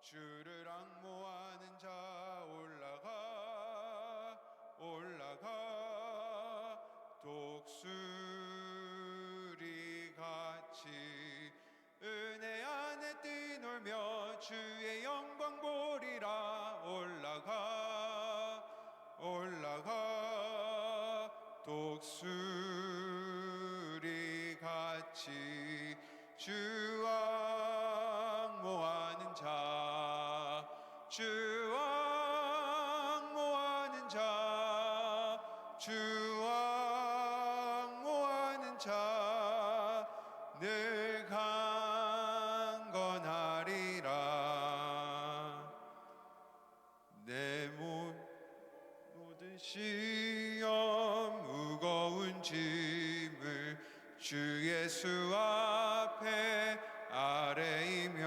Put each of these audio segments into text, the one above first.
주를 앙모하는 자 올라가 올라가 독수리 같이 은혜 안에 뛰놀며 주의 영광 보리라 올라가 올라가 독수리 같이 주 앙모하는 자 주 앙모하는 자 주 앙모하는 자 늘 강건하리라. 내 모든 시험 무거운 짐을 주 예수 앞에 아뢰이면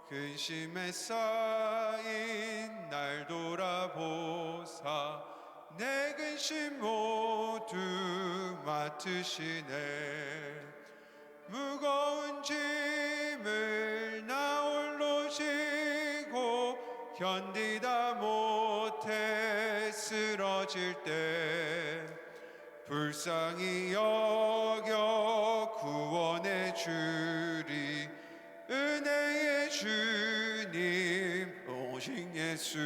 근심에 쌓인 날 돌아보사 내 근심 모두 맡으시네. 무거운 짐을 나 홀로 지고 견디다 못해 쓰러질 때 불쌍히 여겨 구원해 주리. 은혜의 주님 오직 예수.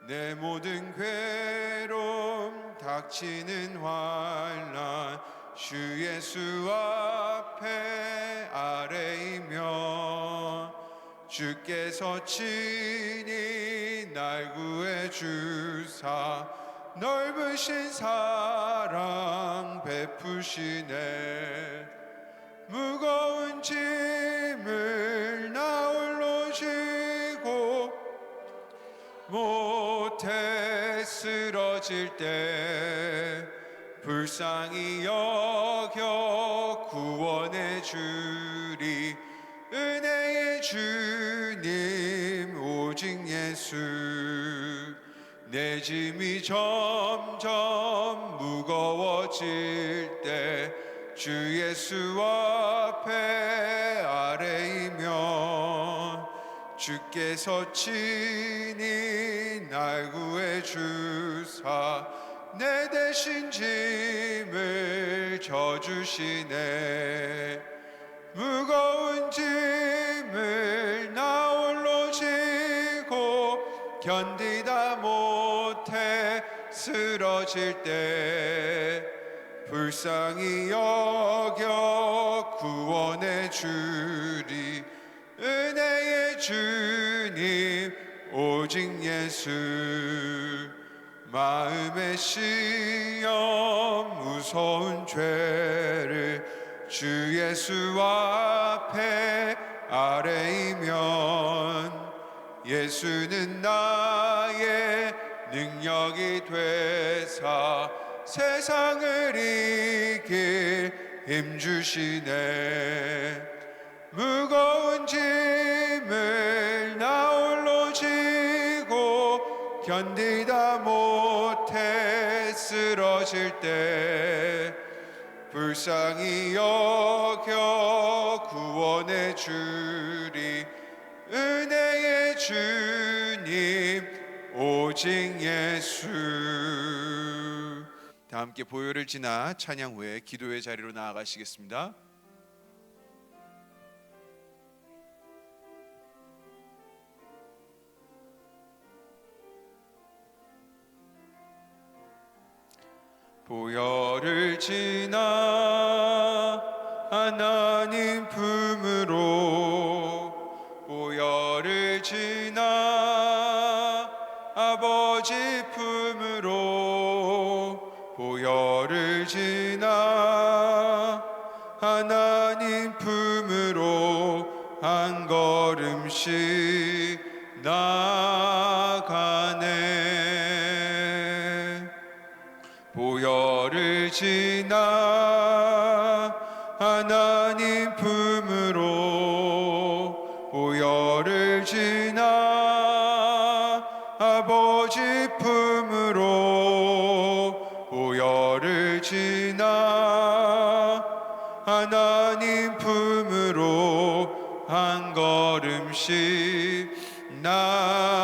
내 모든 괴로움 닥치는 환난 주 예수 앞에 아뢰이면 주께서 친히 날 구해 주사 넓으신 사랑 베푸시네. 무거운 짐을 나 홀로 지고 못해 쓰러질 때 불쌍히 여겨 구원해 주리. 은혜의 주님 오직 예수. 내 짐이 점점 무거워질 때 주 예수 앞에 아뢰이면 주께서 친히 날 구해 주사 내 대신 짐을 져주시네. 무거운 짐을 나 홀로 지고 견디다 못해 쓰러질 때 불쌍히 여겨 구원해 주리. 은혜의 주님 오직 예수. 마음의 시험 무서운 죄를 주 예수 앞에 아뢰이면 예수는 나의 능력이 되사 세상을 이길 힘주시네. 무거운 짐을 나 홀로 지고 견디다 못해 쓰러질 때 불쌍히 여겨 구원해 주리. 은혜의 주님 오직 예수. 다 함께 보혈을 지나 찬양 후에 기도의 자리로 나아가시겠습니다. 보혈을 지나 하나님 품으로 보혈을 지나 아버지 품으로 보혈을 지나 하나님 품으로 한 걸음씩 나아가네. 보혈을 지나 하나님 품으로 보혈을 지나 아버지 품으로 보혈을 지나 하나님 품으로 한 한 걸음씩 나아가네.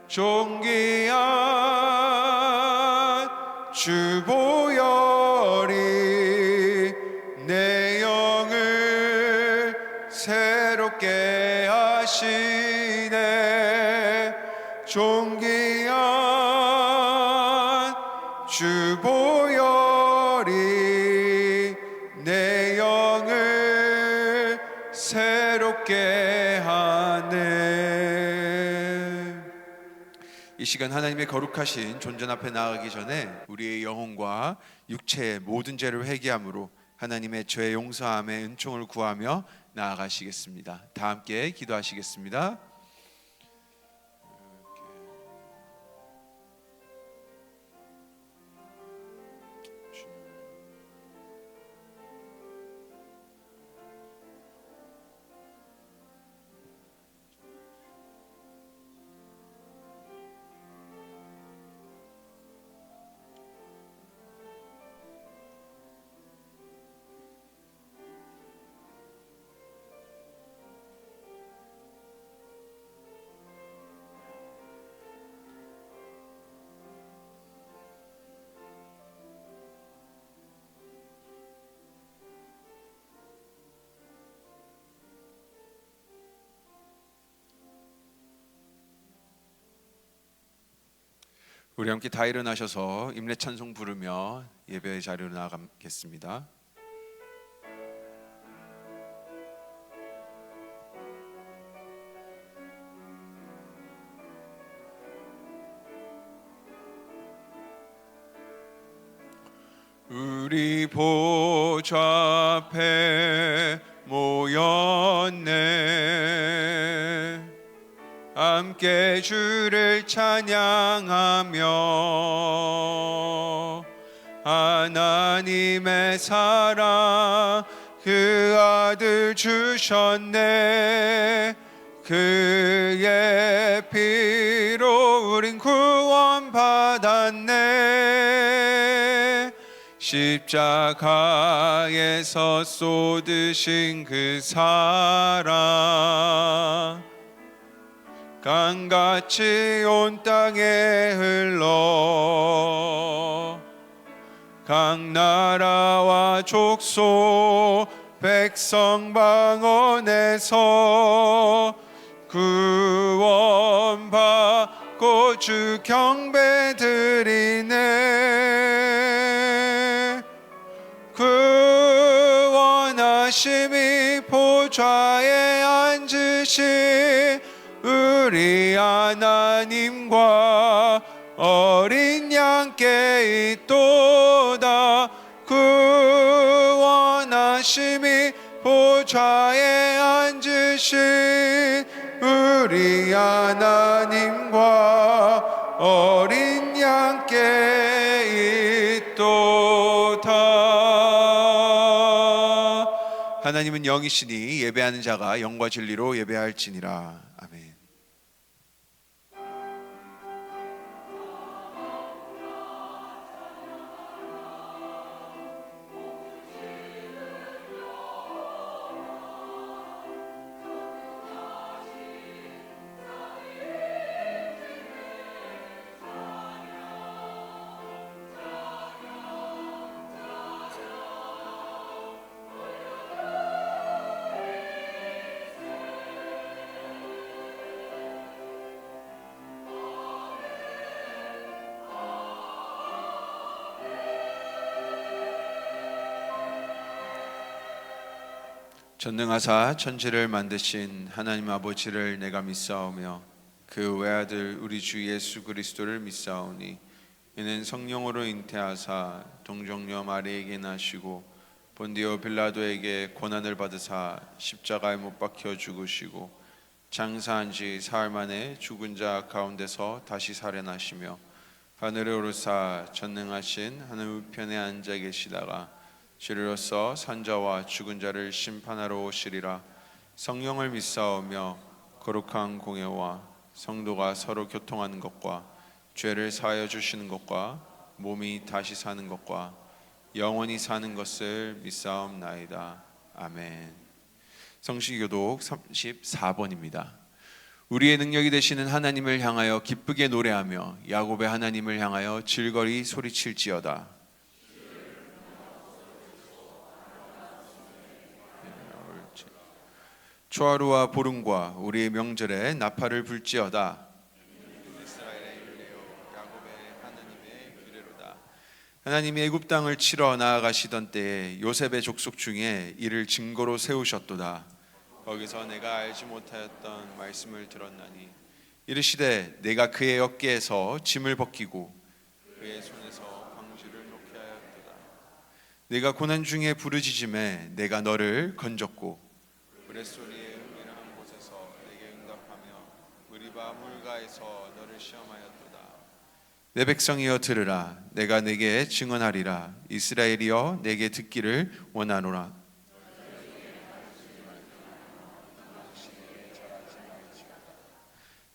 존귀한 주 보혈이 내 영을 새롭게 하시네. 존귀한 주 보혈이 내 영을 새롭게 하네. 이 시간 하나님의 거룩하신 존전 앞에 나아가기 전에 우리의 영혼과 육체의 모든 죄를 회개함으로 하나님의 죄 용서함의 은총을 구하며 나아가시겠습니다. 다 함께 기도하시겠습니다. 우리 함께 다 일어나셔서 임례 찬송 부르며 예배의 자리로 나아가겠습니다. 우리 보좌 앞에 모였네. 함께 주를 찬양하며 하나님의 사랑 그 아들 주셨네. 그의 피로 우린 구원받았네. 십자가에서 쏟으신 그 사랑 강같이 온 땅에 흘러 각 나라와 족속 백성 방언에서 구원받고 주 경배 드리네. 구원하심이 보좌에 앉으신 우리 하나님과 어린 양께 있도다. 구원하심이 보좌에 앉으신 우리 하나님과 어린 양께 있도다. 하나님은 영이시니 예배하는 자가 영과 진리로 예배할지니라. 아멘. 전능하사 천지를 만드신 하나님 아버지를 내가 믿사오며 그 외아들 우리 주 예수 그리스도를 믿사오니 이는 성령으로 잉태하사 동정녀 마리에게 나시고 본디오 빌라도에게 고난을 받으사 십자가에 못 박혀 죽으시고 장사한 지 사흘 만에 죽은 자 가운데서 다시 살아나시며 하늘에 오르사 전능하신 하늘 우편에 앉아 계시다가 주로서 산자와 죽은 자를 심판하러 오시리라. 성령을 믿사오며 거룩한 공예와 성도가 서로 교통하는 것과 죄를 사하여 주시는 것과 몸이 다시 사는 것과 영원히 사는 것을 믿사옵나이다. 아멘. 성시교독 34번입니다. 우리의 능력이 되시는 하나님을 향하여 기쁘게 노래하며 야곱의 하나님을 향하여 질거리 소리칠지어다. 초하루와 보름과 우리의 명절에 나팔을 불지어다. 이스라엘의 율례요 야곱의 하나님의 규례로다. 하나님이 애굽 땅을 치러 나아가시던 때에 요셉의 족속 중에 이를 증거로 세우셨도다. 거기서 내가 알지 못하였던 말씀을 들었나니 이르시되 내가 그의 어깨에서 짐을 벗기고 그의 손에서 광주를 놓게 하였도다. 내가 고난 중에 부르짖음에 내가 너를 건졌고 우레소리의 은밀한 곳에서 내게 응답하며 무리바 물가에서 너를 시험하였도다. 내 백성이여 들으라. 내가 내게 증언하리라. 이스라엘이여 내게 듣기를 원하노라.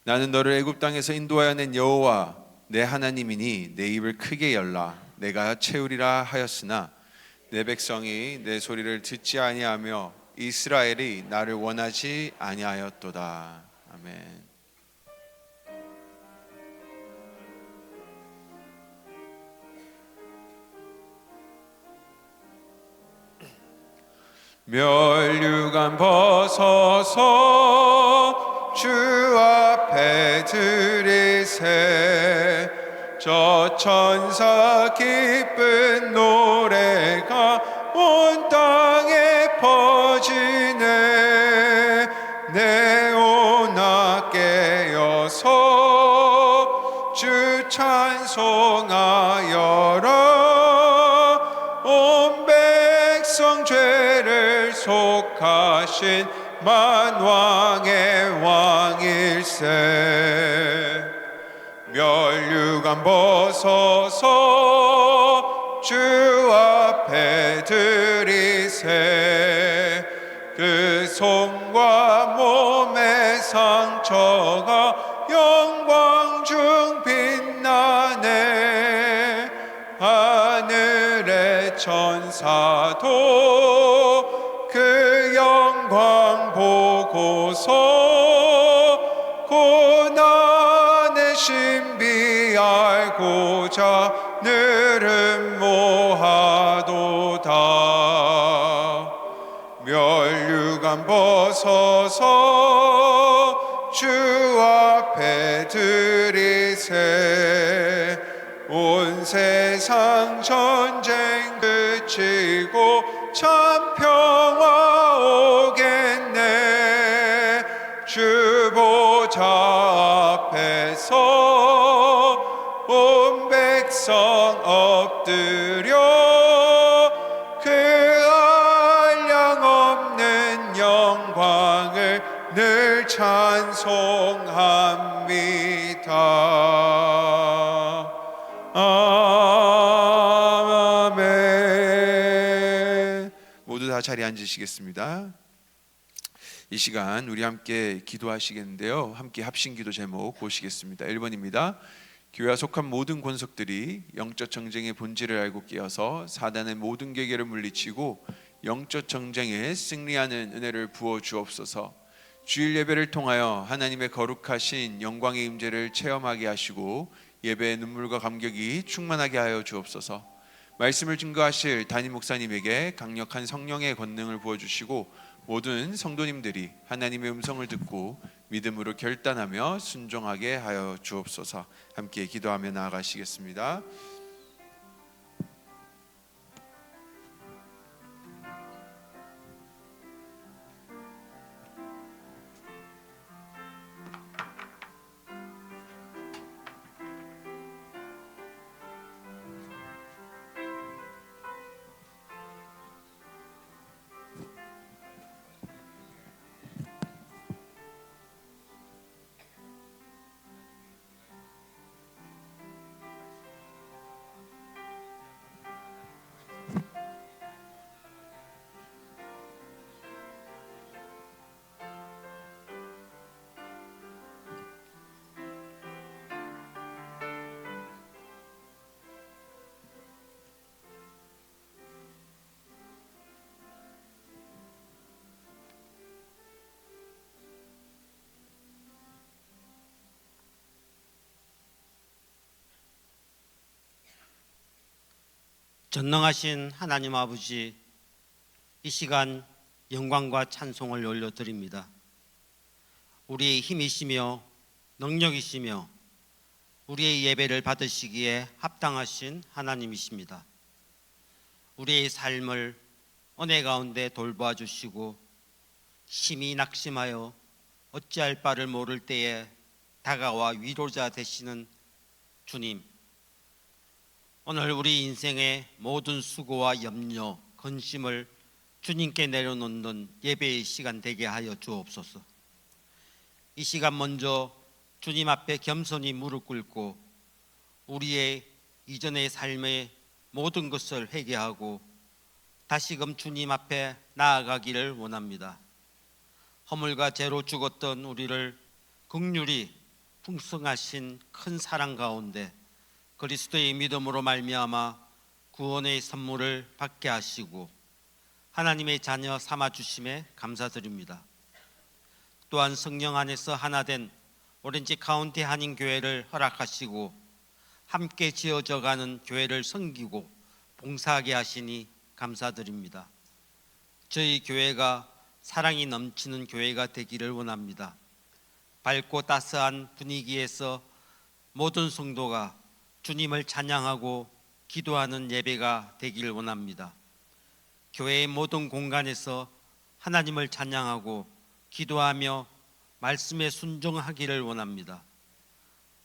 나는 너를 애굽 땅에서 인도하여 낸 여호와 내 하나님이니 내 입을 크게 열라. 내가 채우리라 하였으나 내 백성이 내 소리를 듣지 아니하며 이스라엘이 나를 원하지 아니하였도다. 아멘. 멸류관 벗어서 주 앞에 드리세. 저 천사 기쁜 노래가 온 땅에 퍼지네. 네오나 깨어서 주 찬송하여라. 온 백성 죄를 속하신 만왕의 왕일세. 멸류관 벗어서 주 앞에 드리세. 그 손과 몸의 상처가 영광 중 빛나네. 하늘의 천사도 그 영광 보고서 고난의 신비 알고자 늘은 모하도다. 멸류관 벗어서 주 앞에 드리세. 온 세상 전쟁 그치고 참 평화 오겠네. 주 보좌 앞에서 온 백성 엎드려 그 한량 없는 영광을 늘 찬송합니다. 아멘. 모두 다 자리에 앉으시겠습니다. 이 시간 우리 함께 기도하시겠는데요, 함께 합심기도 제목 보시겠습니다. 1번입니다. 교회와 속한 모든 권속들이 영적 정쟁의 본질을 알고 깨어서 사단의 모든 계계를 물리치고 영적 정쟁에 승리하는 은혜를 부어 주옵소서. 주일 예배를 통하여 하나님의 거룩하신 영광의 임재를 체험하게 하시고 예배의 눈물과 감격이 충만하게 하여 주옵소서. 말씀을 증거하실 담임 목사님에게 강력한 성령의 권능을 부어주시고 모든 성도님들이 하나님의 음성을 듣고 믿음으로 결단하며 순종하게 하여 주옵소서. 함께 기도하며 나아가시겠습니다. 전능하신 하나님 아버지, 이 시간 영광과 찬송을 올려드립니다. 우리의 힘이시며 능력이시며 우리의 예배를 받으시기에 합당하신 하나님이십니다. 우리의 삶을 은혜 가운데 돌보아 주시고 심히 낙심하여 어찌할 바를 모를 때에 다가와 위로자 되시는 주님, 오늘 우리 인생의 모든 수고와 염려, 근심을 주님께 내려놓는 예배의 시간 되게 하여 주옵소서. 이 시간 먼저 주님 앞에 겸손히 무릎 꿇고 우리의 이전의 삶의 모든 것을 회개하고 다시금 주님 앞에 나아가기를 원합니다. 허물과 죄로 죽었던 우리를 긍휼히 풍성하신 큰 사랑 가운데 그리스도의 믿음으로 말미암아 구원의 선물을 받게 하시고 하나님의 자녀 삼아 주심에 감사드립니다. 또한 성령 안에서 하나 된 오렌지 카운티 한인교회를 허락하시고 함께 지어져가는 교회를 섬기고 봉사하게 하시니 감사드립니다. 저희 교회가 사랑이 넘치는 교회가 되기를 원합니다. 밝고 따스한 분위기에서 모든 성도가 주님을 찬양하고 기도하는 예배가 되기를 원합니다. 교회의 모든 공간에서 하나님을 찬양하고 기도하며 말씀에 순종하기를 원합니다.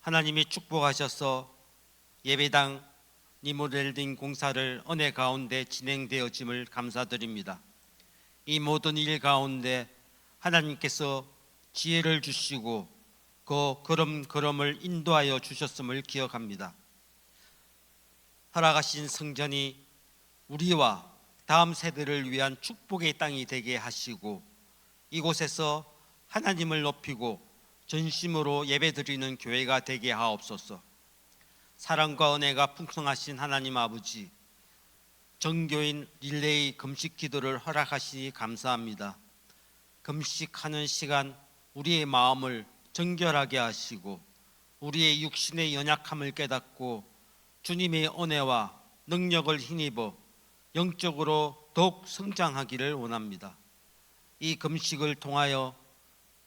하나님이 축복하셔서 예배당 리모델링 공사를 은혜 가운데 진행되어짐을 감사드립니다. 이 모든 일 가운데 하나님께서 지혜를 주시고 그 걸음걸음을 인도하여 주셨음을 기억합니다. 허락하신 성전이 우리와 다음 세대를 위한 축복의 땅이 되게 하시고 이곳에서 하나님을 높이고 전심으로 예배드리는 교회가 되게 하옵소서. 사랑과 은혜가 풍성하신 하나님 아버지, 정교인 릴레이 금식 기도를 허락하시니 감사합니다. 금식하는 시간 우리의 마음을 정결하게 하시고 우리의 육신의 연약함을 깨닫고 주님의 은혜와 능력을 힘입어 영적으로 더욱 성장하기를 원합니다. 이 금식을 통하여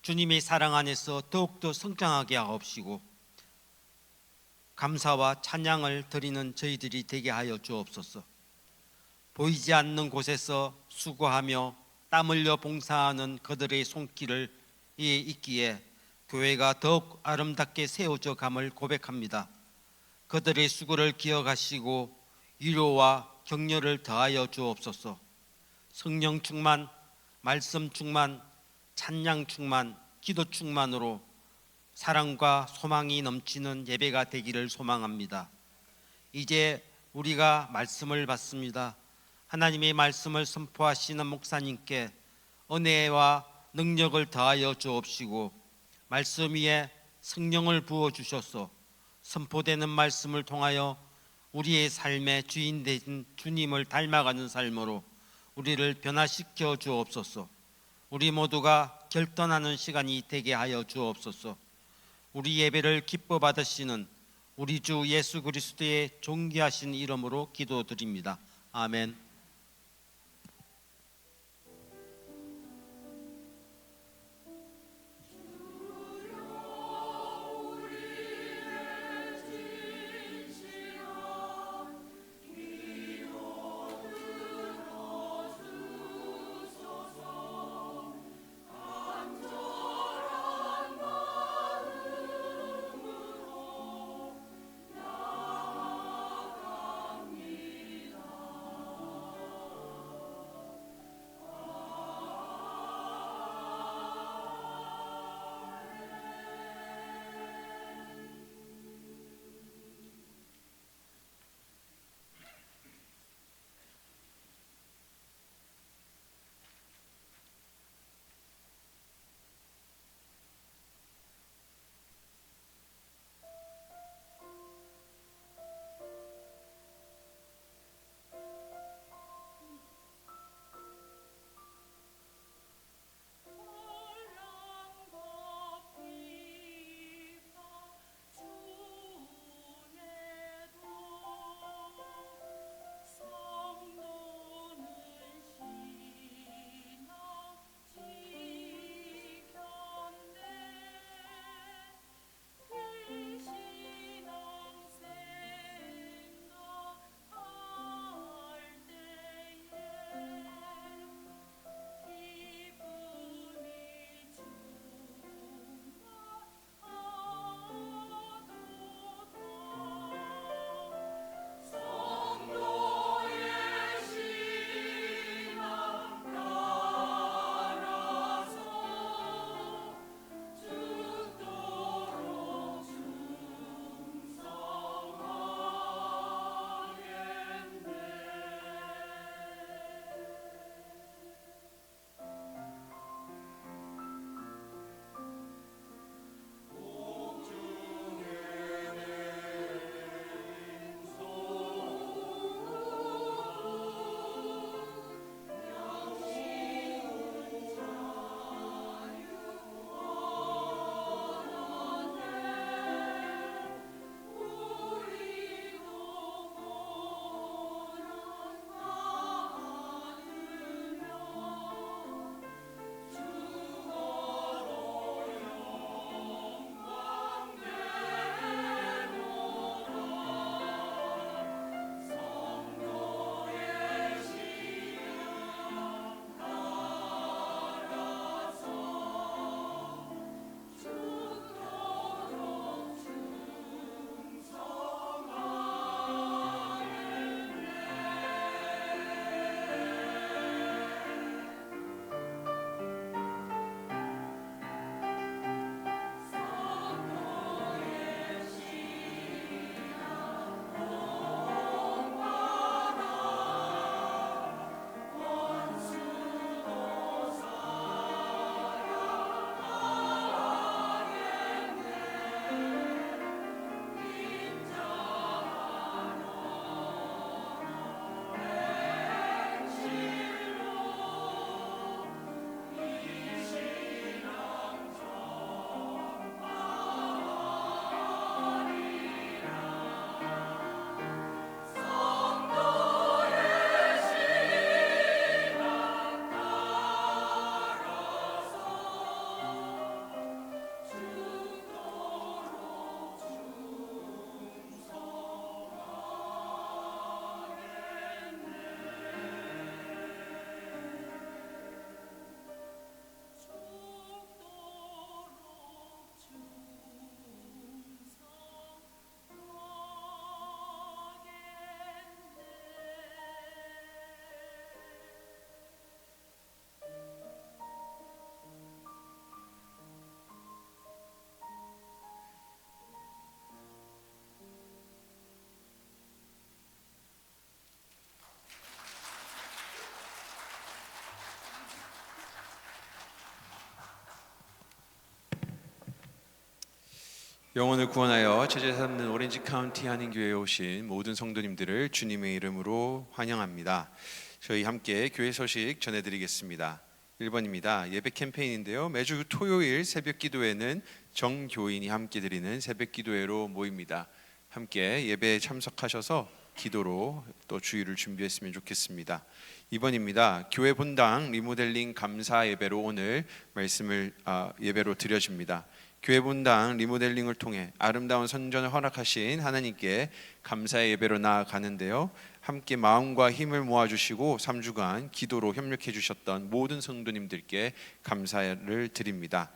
주님의 사랑 안에서 더욱더 성장하게 하옵시고 감사와 찬양을 드리는 저희들이 되게 하여 주옵소서. 보이지 않는 곳에서 수고하며 땀 흘려 봉사하는 그들의 손길을 있기에 교회가 더욱 아름답게 세워져 감을 고백합니다. 그들의 수고를 기억하시고 위로와 격려를 더하여 주옵소서. 성령 충만, 말씀 충만, 찬양 충만, 기도 충만으로 사랑과 소망이 넘치는 예배가 되기를 소망합니다. 이제 우리가 말씀을 받습니다. 하나님의 말씀을 선포하시는 목사님께 은혜와 능력을 더하여 주옵시고 말씀 위에 성령을 부어주셔서 선포되는 말씀을 통하여 우리의 삶의 주인 되신 주님을 닮아가는 삶으로 우리를 변화시켜 주옵소서. 우리 모두가 결단하는 시간이 되게 하여 주옵소서. 우리 예배를 기뻐 받으시는 우리 주 예수 그리스도의 존귀하신 이름으로 기도드립니다. 아멘. 영혼을 구원하여 제자 삼는 오렌지 카운티 한인교회에 오신 모든 성도님들을 주님의 이름으로 환영합니다. 저희 함께 교회 소식 전해드리겠습니다. 1번입니다. 예배 캠페인인데요. 매주 토요일 새벽 기도회는 정교인이 함께 드리는 새벽 기도회로 모입니다. 함께 예배에 참석하셔서 기도로 또 주일을 준비했으면 좋겠습니다. 2번입니다. 교회 본당 리모델링 감사 예배로 오늘 말씀을 예배로 드려집니다. 교회 본당 리모델링을 통해 아름다운 선전을 허락하신 하나님께 감사의 예배로 나아가는데요. 함께 마음과 힘을 모아주시고 3주간 기도로 협력해 주셨던 모든 성도님들께 감사를 드립니다.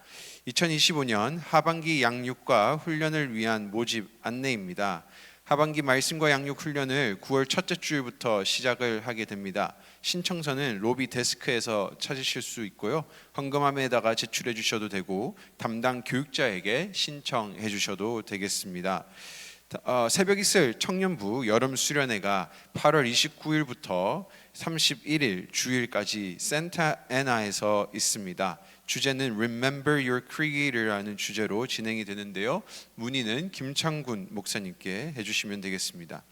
2025년 하반기 양육과 훈련을 위한 모집 안내입니다. 하반기 말씀과 양육 훈련을 9월 첫째 주일부터 시작을 하게 됩니다. 신청서는 로비 데스크에서 찾으실 수 있고요. 헌금함에다가 제출해 주셔도 되고 담당 교육자에게 신청해 주셔도 되겠습니다. 새벽 있을 청년부 여름 수련회가 8월 29일부터 31일 주일까지 산타애나에서 있습니다. 주제는 Remember Your Creator라는 주제로 진행이 되는데요. 문의는 김창군 목사님께 해주시면 되겠습니다.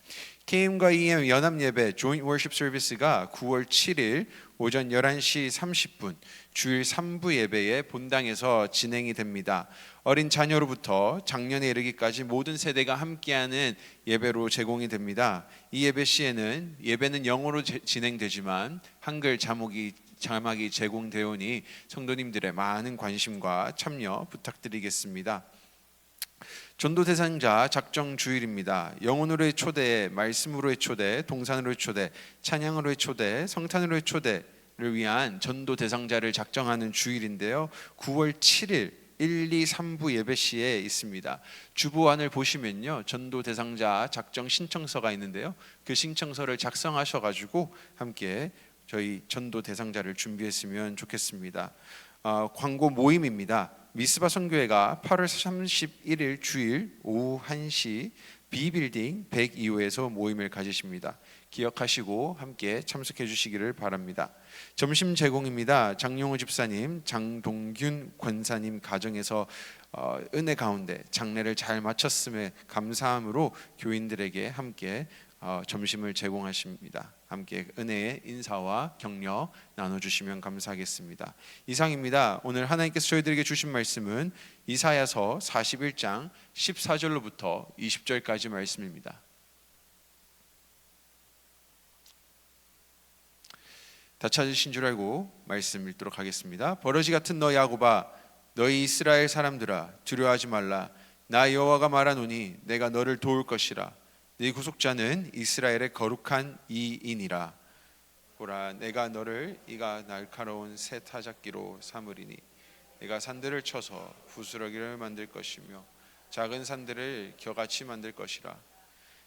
KM과 EM 연합예배 Joint Worship Service가 9월 7일 오전 11시 30분 주일 3부 예배에 본당에서 진행이 됩니다. 어린 자녀로부터 장년에 이르기까지 모든 세대가 함께하는 예배로 제공이 됩니다. 이 예배 시에는 예배는 영어로 진행되지만 한글 자막이 제공되오니 성도님들의 많은 관심과 참여 부탁드리겠습니다. 전도 대상자 작정 주일입니다. 영혼으로의 초대, 말씀으로의 초대, 동산으로의 초대, 찬양으로의 초대, 성탄으로의 초대를 위한 전도 대상자를 작정하는 주일인데요. 9월 7일 1, 2, 3부 예배 시에 있습니다. 주보안을 보시면요, 전도 대상자 작정 신청서가 있는데요. 그 신청서를 작성하셔가지고 함께 저희 전도 대상자를 준비했으면 좋겠습니다. 광고 모임입니다. 미스바 선교회가 8월 31일 주일 오후 1시 B빌딩 102호에서 모임을 가지십니다. 기억하시고 함께 참석해 주시기를 바랍니다. 점심 제공입니다. 장용호 집사님, 장동균 권사님 가정에서 은혜 가운데 장례를 잘 마쳤음에 감사함으로 교인들에게 함께 점심을 제공하십니다. 함께 은혜의 인사와 격려 나눠주시면 감사하겠습니다. 이상입니다. 오늘 하나님께서 저희들에게 주신 말씀은 이사야서 41장 14절로부터 20절까지 말씀입니다. 다 찾으신 줄 알고 말씀 읽도록 하겠습니다. 버러지 같은 너 야곱아, 너희 이스라엘 사람들아, 두려워하지 말라. 나 여호와가 말하노니 내가 너를 도울 것이라. 네 구속자는 이스라엘의 거룩한 이인이라. 보라, 내가 너를 이가 날카로운 새 타작기로 삼으리니 내가 산들을 쳐서 부스러기를 만들 것이며 작은 산들을 겨같이 만들 것이라.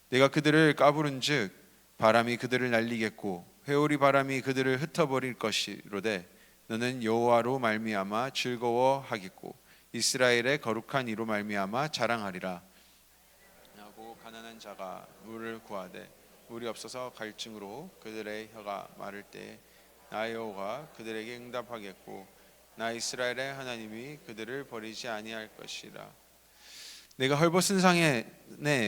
내가 그들을 까부른즉 바람이 그들을 날리겠고 회오리 바람이 그들을 흩어버릴 것이로되 너는 여호와로 말미암아 즐거워하겠고 이스라엘의 거룩한 이로 말미암아 자랑하리라. 가난한 자가 물을 구하되 물이 없어서 갈증으로 그들의 혀가 마를 때에 나 여호와가 그들에게 응답하겠고 나 이스라엘의 하나님이 그들을 버리지 아니할 것이라. 내가 헐벗은 상에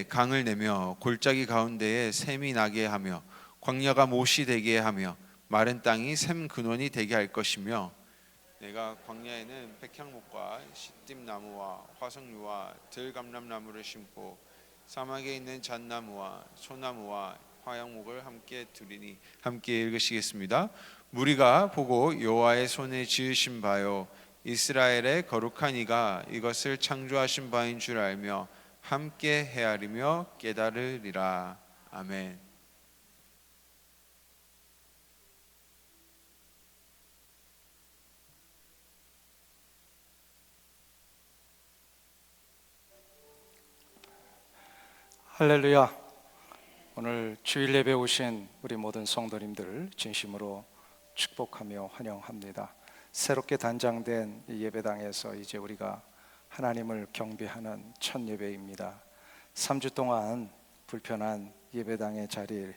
강을 내며 골짜기 가운데에 샘이 나게 하며 광야가 못이 되게 하며 마른 땅이 샘 근원이 되게 할 것이며 내가 광야에는 백향목과 시띠나무와 화석류와 들감람나무를 심고 사막에 있는 잣나무와 소나무와 화양목을 함께 두리니. 함께 읽으시겠습니다. 무리가 보고 여호와의 손에 지으신 바요 이스라엘의 거룩한 이가 이것을 창조하신 바인 줄 알며 함께 헤아리며 깨달으리라. 아멘. 할렐루야. 오늘 주일 예배 오신 우리 모든 성도님들 진심으로 축복하며 환영합니다. 새롭게 단장된 이 예배당에서 이제 우리가 하나님을 경배하는 첫 예배입니다. 3주 동안 불편한 예배당의 자리를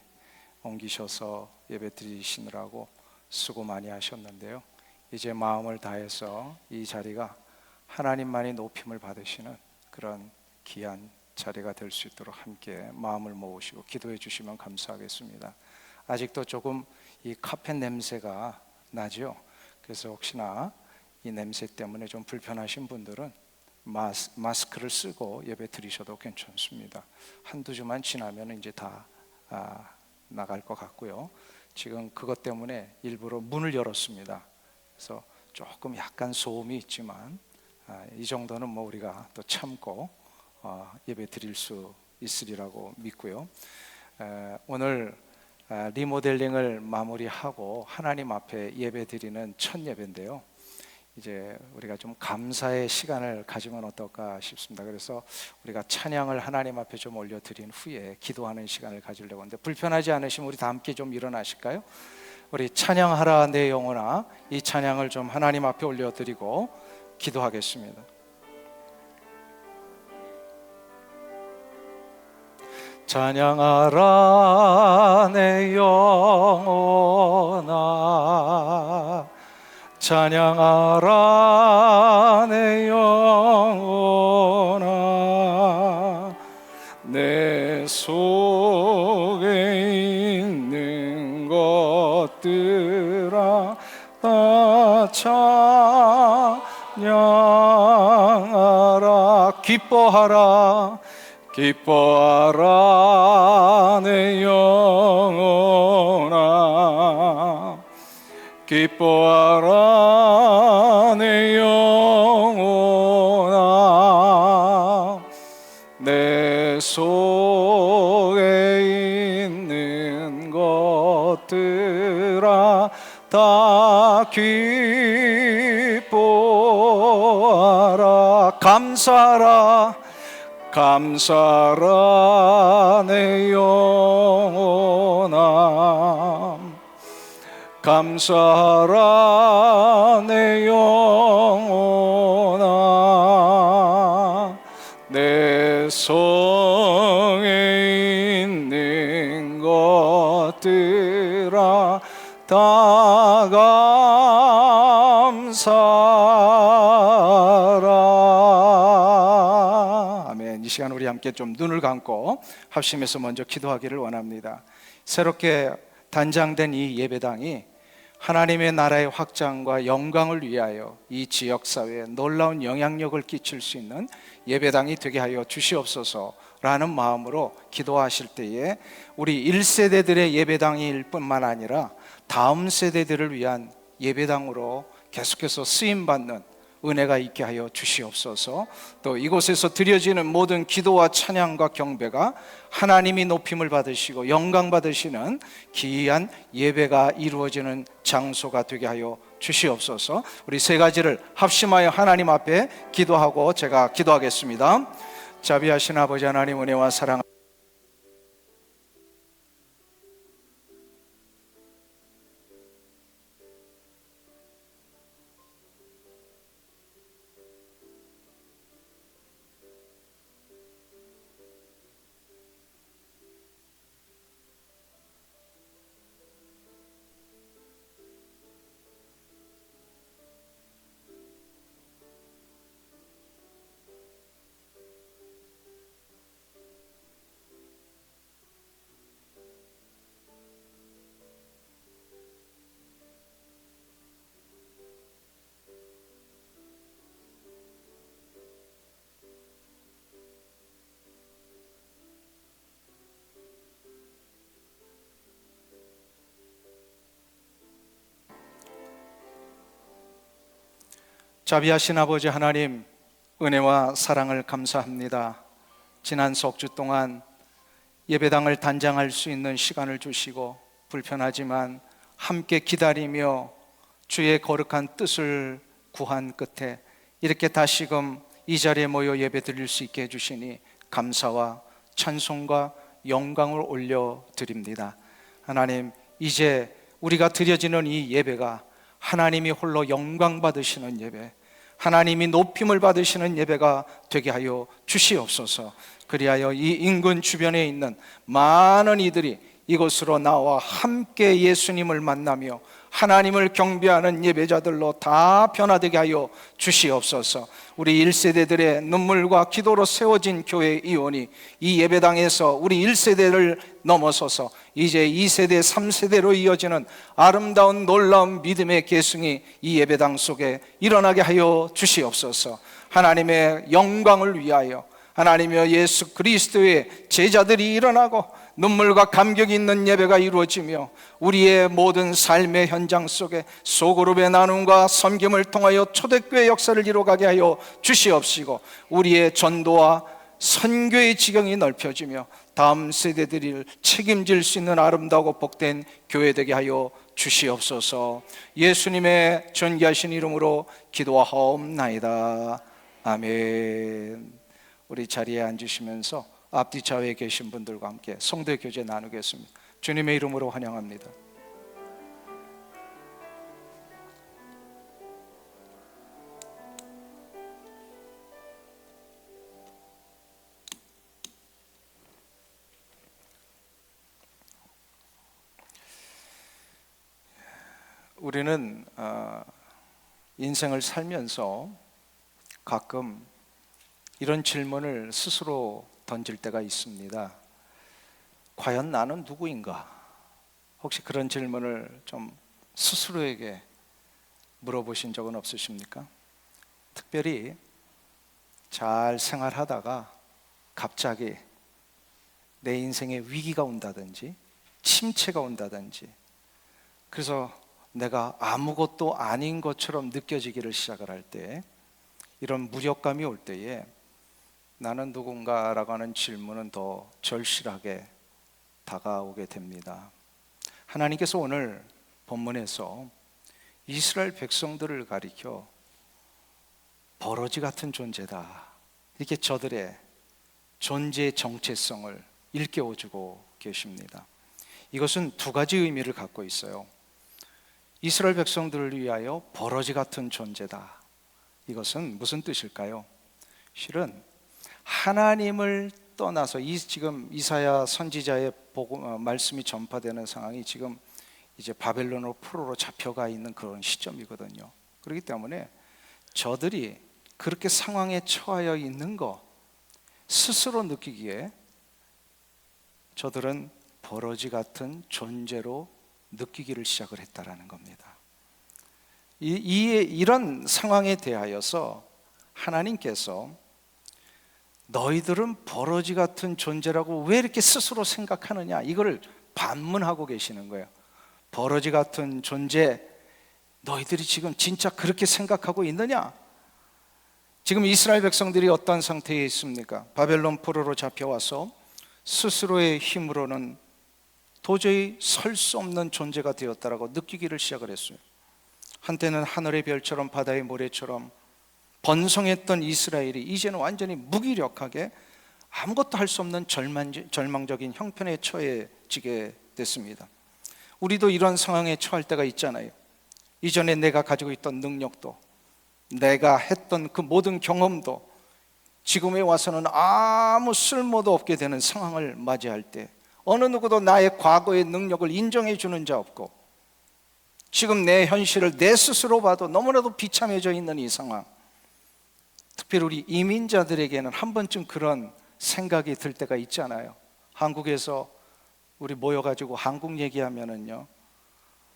옮기셔서 예배 드리시느라고 수고 많이 하셨는데요, 이제 마음을 다해서 이 자리가 하나님만이 높임을 받으시는 그런 귀한 자리가 될 수 있도록 함께 마음을 모으시고 기도해 주시면 감사하겠습니다. 아직도 조금 이 카펫 냄새가 나죠. 그래서 혹시나 이 냄새 때문에 좀 불편하신 분들은 마스크를 쓰고 예배 드리셔도 괜찮습니다. 한두 주만 지나면 이제 다 나갈 것 같고요. 지금 그것 때문에 일부러 문을 열었습니다. 그래서 조금 약간 소음이 있지만 이 정도는 뭐 우리가 또 참고 예배 드릴 수 있으리라고 믿고요. 오늘 리모델링을 마무리하고 하나님 앞에 예배 드리는 첫 예배인데요. 이제 우리가 좀 감사의 시간을 가지면 어떨까 싶습니다. 그래서 우리가 찬양을 하나님 앞에 좀 올려드린 후에 기도하는 시간을 가지려고 하는데, 불편하지 않으시면 우리 다 함께 좀 일어나실까요? 우리 찬양하라 내 영혼아, 이 찬양을 좀 하나님 앞에 올려드리고 기도하겠습니다. 찬양하라 내 영혼아, 찬양하라 내 영혼아, 내 속에 있는 것들아 다 찬양하라. 기뻐하라, 기뻐하라 내 영혼아, 기뻐하라 내 영혼아, 내 속에 있는 것들아 다 기뻐하라. 감사하라, 감사하라 내 영혼아, 감사하라 내 영혼아, 내 성에 있는 것들아 다 감사하라. 아멘. 이 시간 우리 함께 좀 눈을 감고 합심해서 먼저 기도하기를 원합니다. 새롭게 단장된 이 예배당이 하나님의 나라의 확장과 영광을 위하여 이 지역사회에 놀라운 영향력을 끼칠 수 있는 예배당이 되게 하여 주시옵소서라는 마음으로 기도하실 때에 우리 1세대들의 예배당일 뿐만 아니라 다음 세대들을 위한 예배당으로 계속해서 쓰임받는 은혜가 있게 하여 주시옵소서. 또 이곳에서 드려지는 모든 기도와 찬양과 경배가 하나님이 높임을 받으시고 영광 받으시는 귀한 예배가 이루어지는 장소가 되게 하여 주시옵소서. 우리 세 가지를 합심하여 하나님 앞에 기도하고 제가 기도하겠습니다. 자비하신 아버지 하나님, 은혜와 사랑 자비하신 아버지 하나님, 은혜와 사랑을 감사합니다. 지난 석 주 동안 예배당을 단장할 수 있는 시간을 주시고 불편하지만 함께 기다리며 주의 거룩한 뜻을 구한 끝에 이렇게 다시금 이 자리에 모여 예배 드릴 수 있게 해주시니 감사와 찬송과 영광을 올려드립니다. 하나님, 이제 우리가 드려지는 이 예배가 하나님이 홀로 영광 받으시는 예배, 하나님이 높임을 받으시는 예배가 되게 하여 주시옵소서. 그리하여 이 인근 주변에 있는 많은 이들이 이곳으로 나와 함께 예수님을 만나며 하나님을 경배하는 예배자들로 다 변화되게 하여 주시옵소서. 우리 1세대들의 눈물과 기도로 세워진 교회 이원이 이 예배당에서 우리 1세대를 넘어서서 이제 2세대, 3세대로 이어지는 아름다운 놀라운 믿음의 계승이 이 예배당 속에 일어나게 하여 주시옵소서. 하나님의 영광을 위하여 하나님의 예수 그리스도의 제자들이 일어나고 눈물과 감격이 있는 예배가 이루어지며 우리의 모든 삶의 현장 속에 소그룹의 나눔과 섬김을 통하여 초대교회 역사를 이루어가게 하여 주시옵시고, 우리의 전도와 선교의 지경이 넓혀지며 다음 세대들을 책임질 수 있는 아름다우고 복된 교회 되게 하여 주시옵소서. 예수님의 존귀하신 이름으로 기도하옵나이다. 아멘. 우리 자리에 앉으시면서 앞뒤 좌우에 계신 분들과 함께 성도의 교제 나누겠습니다. 주님의 이름으로 환영합니다. 우리는 인생을 살면서 가끔 이런 질문을 스스로 던질 때가 있습니다. 과연 나는 누구인가? 혹시 그런 질문을 좀 스스로에게 물어보신 적은 없으십니까? 특별히 잘 생활하다가 갑자기 내 인생에 위기가 온다든지 침체가 온다든지, 그래서 내가 아무것도 아닌 것처럼 느껴지기를 시작을 할 때, 이런 무력감이 올 때에 나는 누군가라고 하는 질문은 더 절실하게 다가오게 됩니다. 하나님께서 오늘 본문에서 이스라엘 백성들을 가리켜 버러지 같은 존재다, 이렇게 저들의 존재의 정체성을 일깨워주고 계십니다. 이것은 두 가지 의미를 갖고 있어요. 이스라엘 백성들을 위하여 버러지 같은 존재다. 이것은 무슨 뜻일까요? 실은 하나님을 떠나서 지금 이사야 선지자의 말씀이 전파되는 상황이 지금 이제 바벨론으로 포로로 잡혀가 있는 그런 시점이거든요. 그렇기 때문에 저들이 그렇게 상황에 처하여 있는 거 스스로 느끼기에 저들은 버러지 같은 존재로 느끼기를 시작을 했다라는 겁니다. 이런 상황에 대하여서 하나님께서 너희들은 버러지 같은 존재라고 왜 이렇게 스스로 생각하느냐, 이거를 반문하고 계시는 거예요. 버러지 같은 존재, 너희들이 지금 진짜 그렇게 생각하고 있느냐? 지금 이스라엘 백성들이 어떤 상태에 있습니까? 바벨론 포로로 잡혀와서 스스로의 힘으로는 도저히 설 수 없는 존재가 되었다라고 느끼기를 시작을 했어요. 한때는 하늘의 별처럼 바다의 모래처럼 번성했던 이스라엘이 이제는 완전히 무기력하게 아무것도 할 수 없는 절망적인 형편에 처해지게 됐습니다. 우리도 이런 상황에 처할 때가 있잖아요. 이전에 내가 가지고 있던 능력도, 내가 했던 그 모든 경험도 지금에 와서는 아무 쓸모도 없게 되는 상황을 맞이할 때, 어느 누구도 나의 과거의 능력을 인정해 주는 자 없고, 지금 내 현실을 내 스스로 봐도 너무나도 비참해져 있는 이 상황, 특별히 우리 이민자들에게는 한 번쯤 그런 생각이 들 때가 있잖아요. 한국에서 우리 모여가지고 한국 얘기하면은요,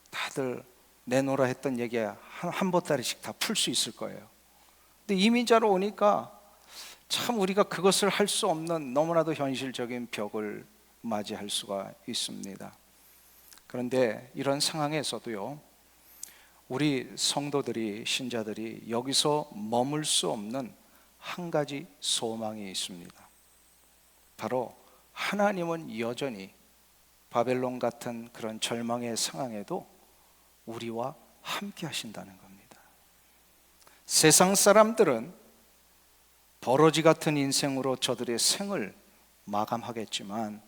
다들 내놓으라 했던 얘기 한 보따리씩 다 풀 수 있을 거예요. 근데 이민자로 오니까 참 우리가 그것을 할 수 없는 너무나도 현실적인 벽을 맞이할 수가 있습니다. 그런데 이런 상황에서도요, 우리 성도들이, 신자들이 여기서 머물 수 없는 한 가지 소망이 있습니다. 바로 하나님은 여전히 바벨론 같은 그런 절망의 상황에도 우리와 함께 하신다는 겁니다. 세상 사람들은 버러지 같은 인생으로 저들의 생을 마감하겠지만,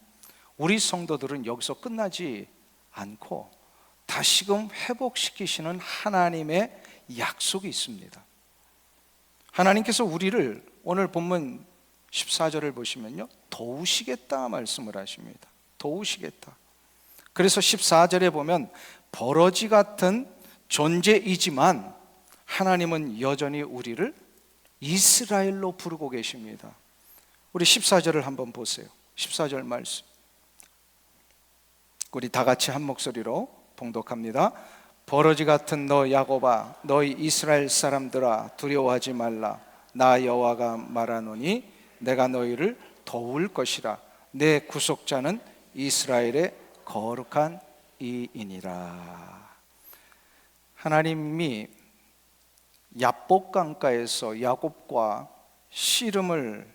우리 성도들은 여기서 끝나지 않고 다시금 회복시키시는 하나님의 약속이 있습니다. 하나님께서 우리를 오늘 본문 14절을 보시면요, 도우시겠다 말씀을 하십니다. 도우시겠다. 그래서 14절에 보면 버러지 같은 존재이지만 하나님은 여전히 우리를 이스라엘로 부르고 계십니다. 우리 14절을 한번 보세요. 14절 말씀. 우리 다 같이 한 목소리로 봉독합니다. 버러지 같은 너 야곱아, 너희 이스라엘 사람들아, 두려워하지 말라. 나 여호와가 말하노니 내가 너희를 도울 것이라. 내 구속자는 이스라엘의 거룩한 이이니라. 하나님이 야복강가에서 야곱과 씨름을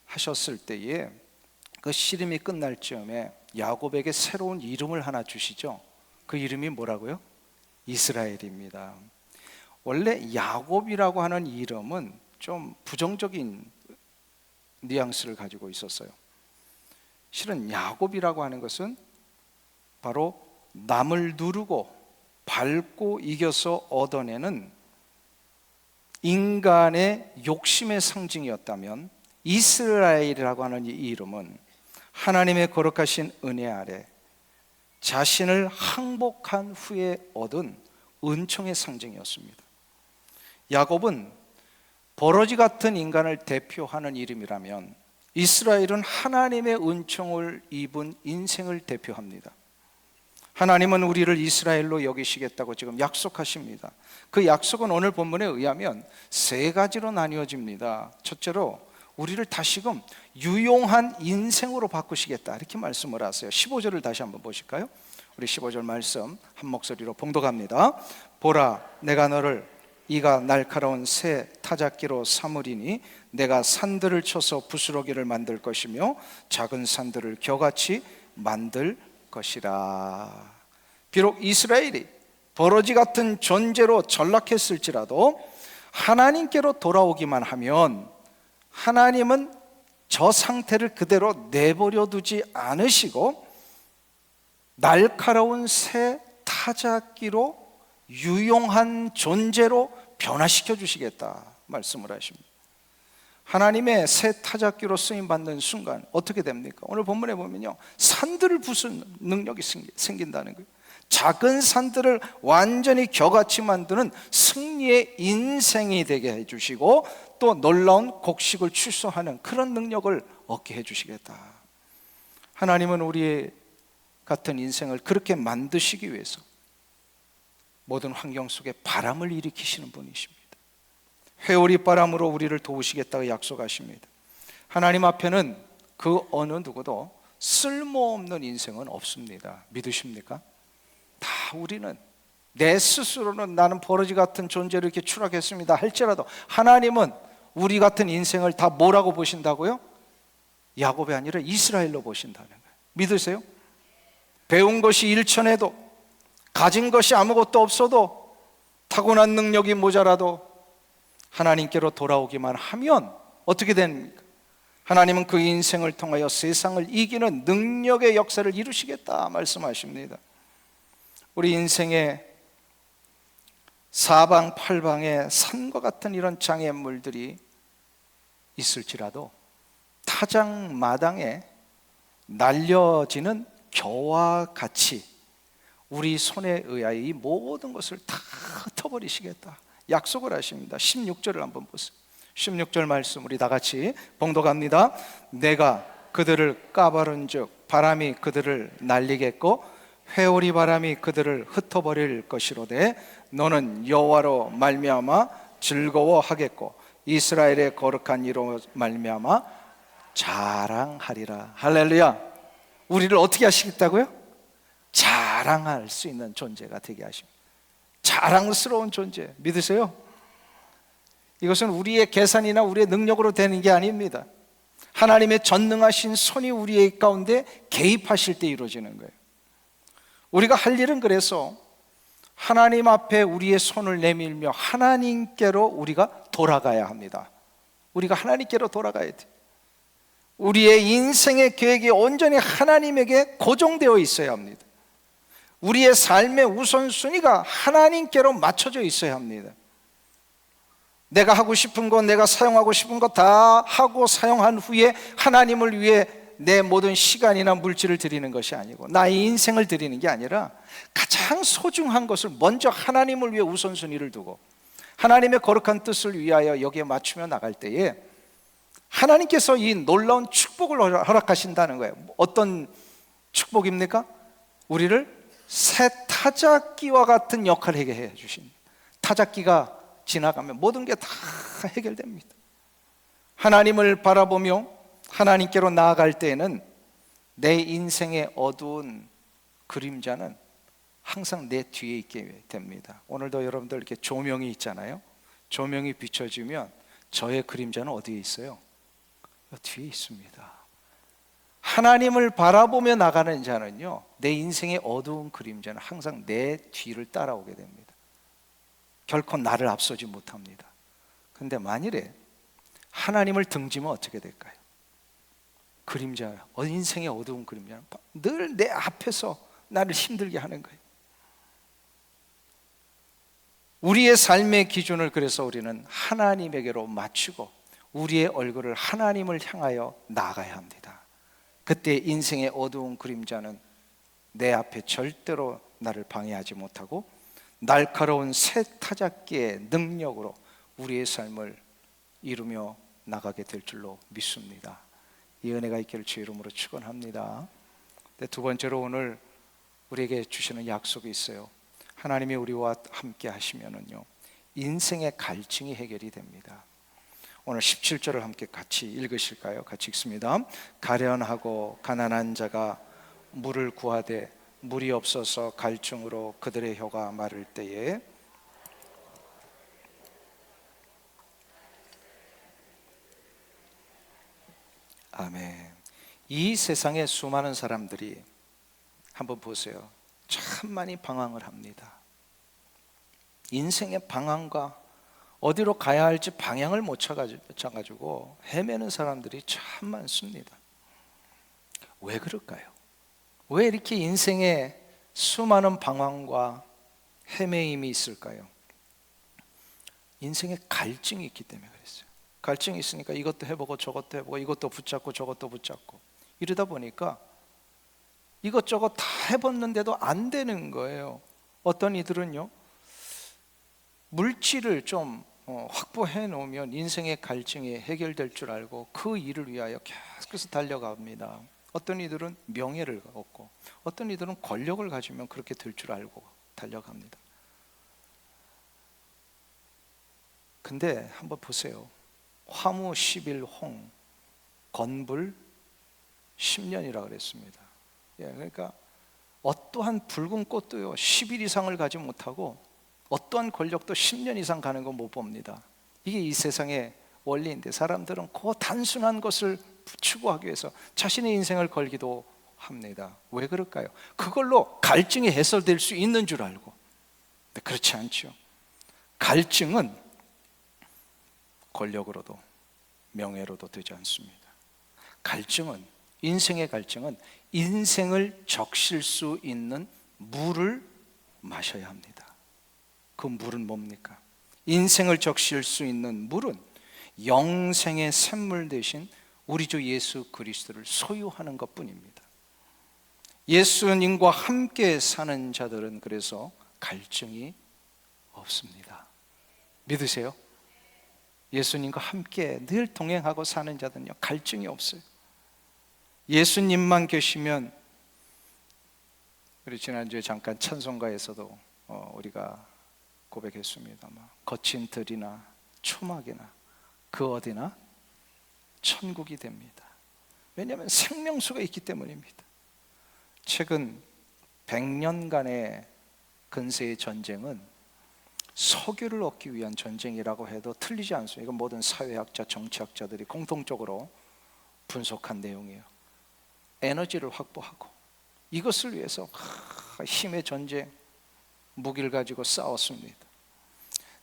하셨을 때에 그 씨름이 끝날 즈음에 야곱에게 새로운 이름을 하나 주시죠. 그 이름이 뭐라고요? 이스라엘입니다. 원래 야곱이라고 하는 이름은 좀 부정적인 뉘앙스를 가지고 있었어요. 실은 야곱이라고 하는 것은 바로 남을 누르고 밟고 이겨서 얻어내는 인간의 욕심의 상징이었다면, 이스라엘이라고 하는 이 이름은 하나님의 거룩하신 은혜 아래 자신을 항복한 후에 얻은 은총의 상징이었습니다. 야곱은 버러지 같은 인간을 대표하는 이름이라면, 이스라엘은 하나님의 은총을 입은 인생을 대표합니다. 하나님은 우리를 이스라엘로 여기시겠다고 지금 약속하십니다. 그 약속은 오늘 본문에 의하면 세 가지로 나뉘어집니다. 첫째로 우리를 다시금 유용한 인생으로 바꾸시겠다, 이렇게 말씀을 하세요. 15절을 다시 한번 보실까요? 우리 15절 말씀 한 목소리로 봉독합니다. 보라, 내가 너를 이가 날카로운 새 타작기로 삼으리니 내가 산들을 쳐서 부스러기를 만들 것이며 작은 산들을 겨같이 만들 것이라. 비록 이스라엘이 버러지 같은 존재로 전락했을지라도 하나님께로 돌아오기만 하면 하나님은 저 상태를 그대로 내버려 두지 않으시고 날카로운 새 타작기로 유용한 존재로 변화시켜 주시겠다 말씀을 하십니다. 하나님의 새 타작기로 쓰임받는 순간 어떻게 됩니까? 오늘 본문에 보면요, 산들을 부수는 능력이 생긴다는 거예요. 작은 산들을 완전히 겨같이 만드는 승리의 인생이 되게 해주시고, 또 놀라운 곡식을 출소하는 그런 능력을 얻게 해주시겠다. 하나님은 우리 같은 인생을 그렇게 만드시기 위해서 모든 환경 속에 바람을 일으키시는 분이십니다. 회오리 바람으로 우리를 도우시겠다고 약속하십니다. 하나님 앞에는 그 어느 누구도 쓸모없는 인생은 없습니다. 믿으십니까? 다 우리는 내 스스로는 나는 버러지 같은 존재로 이렇게 추락했습니다 할지라도 하나님은 우리 같은 인생을 다 뭐라고 보신다고요? 야곱이 아니라 이스라엘로 보신다는 거예요. 믿으세요? 배운 것이 일천해도, 가진 것이 아무것도 없어도, 타고난 능력이 모자라도 하나님께로 돌아오기만 하면 어떻게 됩니까? 하나님은 그 인생을 통하여 세상을 이기는 능력의 역사를 이루시겠다 말씀하십니다. 우리 인생의 사방팔방에 산과 같은 이런 장애물들이 있을지라도 타작마당에 날려지는 겨와 같이 우리 손에 의하여 이 모든 것을 다 흩어버리시겠다 약속을 하십니다. 16절을 한번 보세요. 16절 말씀 우리 다 같이 봉독합니다. 내가 그들을 까바른 즉 바람이 그들을 날리겠고 회오리 바람이 그들을 흩어버릴 것이로되 너는 여호와로 말미암아 즐거워하겠고 이스라엘의 거룩한 이로 말미암아 자랑하리라. 할렐루야. 우리를 어떻게 하시겠다고요? 자랑할 수 있는 존재가 되게 하십니다. 자랑스러운 존재, 믿으세요? 이것은 우리의 계산이나 우리의 능력으로 되는 게 아닙니다. 하나님의 전능하신 손이 우리의 가운데 개입하실 때 이루어지는 거예요. 우리가 할 일은 그래서 하나님 앞에 우리의 손을 내밀며 하나님께로 우리가 돌아가야 합니다. 우리가 하나님께로 돌아가야 돼요. 우리의 인생의 계획이 온전히 하나님에게 고정되어 있어야 합니다. 우리의 삶의 우선순위가 하나님께로 맞춰져 있어야 합니다. 내가 하고 싶은 것, 내가 사용하고 싶은 것 다 하고 사용한 후에 하나님을 위해 내 모든 시간이나 물질을 드리는 것이 아니고 나의 인생을 드리는 게 아니라 가장 소중한 것을 먼저 하나님을 위해 우선순위를 두고 하나님의 거룩한 뜻을 위하여 여기에 맞추며 나갈 때에 하나님께서 이 놀라운 축복을 허락하신다는 거예요. 어떤 축복입니까? 우리를 새 타작기와 같은 역할을 해 주신, 타작기가 지나가면 모든 게 다 해결됩니다. 하나님을 바라보며 하나님께로 나아갈 때에는 내 인생의 어두운 그림자는 항상 내 뒤에 있게 됩니다. 오늘도 여러분들 이렇게 조명이 있잖아요. 조명이 비춰지면 저의 그림자는 어디에 있어요? 뒤에 있습니다. 하나님을 바라보며 나가는 자는요, 내 인생의 어두운 그림자는 항상 내 뒤를 따라오게 됩니다. 결코 나를 앞서지 못합니다. 근데 만일에 하나님을 등지면 어떻게 될까요? 그림자, 인생의 어두운 그림자는 늘 내 앞에서 나를 힘들게 하는 거예요. 우리의 삶의 기준을 그래서 우리는 하나님에게로 맞추고 우리의 얼굴을 하나님을 향하여 나아가야 합니다. 그때 인생의 어두운 그림자는 내 앞에 절대로 나를 방해하지 못하고 날카로운 새 타작기의 능력으로 우리의 삶을 이루며 나가게 될 줄로 믿습니다. 이 은혜가 있기를 주의 이름으로 축원합니다. 두 번째로 오늘 우리에게 주시는 약속이 있어요. 하나님이 우리와 함께 하시면은요, 인생의 갈증이 해결이 됩니다. 오늘 17절을 함께 같이 읽으실까요? 같이 읽습니다. 가련하고 가난한 자가 물을 구하되 물이 없어서 갈증으로 그들의 혀가 마를 때에 아멘. 이 세상에 수많은 사람들이 한번 보세요. 참 많이 방황을 합니다. 인생의 방황과 어디로 가야 할지 방향을 못 찾아가지고 헤매는 사람들이 참 많습니다. 왜 그럴까요? 왜 이렇게 인생에 수많은 방황과 헤매임이 있을까요? 인생에 갈증이 있기 때문에 그랬어요. 갈증이 있으니까 이것도 해보고 저것도 해보고 이것도 붙잡고 저것도 붙잡고 이러다 보니까 이것저것 다 해봤는데도 안 되는 거예요. 어떤 이들은요, 물질을 좀 확보해 놓으면 인생의 갈증이 해결될 줄 알고 그 일을 위하여 계속해서 달려갑니다. 어떤 이들은 명예를 얻고 어떤 이들은 권력을 가지면 그렇게 될 줄 알고 달려갑니다. 근데 한번 보세요. 화무 10일 홍, 건불 10년이라 그랬습니다. 그러니까 어떠한 붉은 꽃도요 10일 이상을 가지 못하고 어떠한 권력도 10년 이상 가는 건 못 봅니다. 이게 이 세상의 원리인데 사람들은 그 단순한 것을 추구하기 위해서 자신의 인생을 걸기도 합니다. 왜 그럴까요? 그걸로 갈증이 해소될 수 있는 줄 알고. 근데 그렇지 않죠. 갈증은 권력으로도 명예로도 되지 않습니다. 갈증은, 인생의 갈증은 인생을 적실 수 있는 물을 마셔야 합니다. 그 물은 뭡니까? 인생을 적실 수 있는 물은 영생의 샘물 대신 우리 주 예수 그리스도를 소유하는 것뿐입니다. 예수님과 함께 사는 자들은 그래서 갈증이 없습니다. 믿으세요? 예수님과 함께 늘 동행하고 사는 자들은요, 갈증이 없어요. 예수님만 계시면, 우리 지난주에 잠깐 찬송가에서도 우리가 고백했습니다만, 거친 들이나 초막이나 그 어디나 천국이 됩니다. 왜냐하면 생명수가 있기 때문입니다. 최근 100년간의 근세의 전쟁은 석유를 얻기 위한 전쟁이라고 해도 틀리지 않습니다. 이건 모든 사회학자, 정치학자들이 공통적으로 분석한 내용이에요. 에너지를 확보하고 이것을 위해서 힘의 전쟁, 무기를 가지고 싸웠습니다.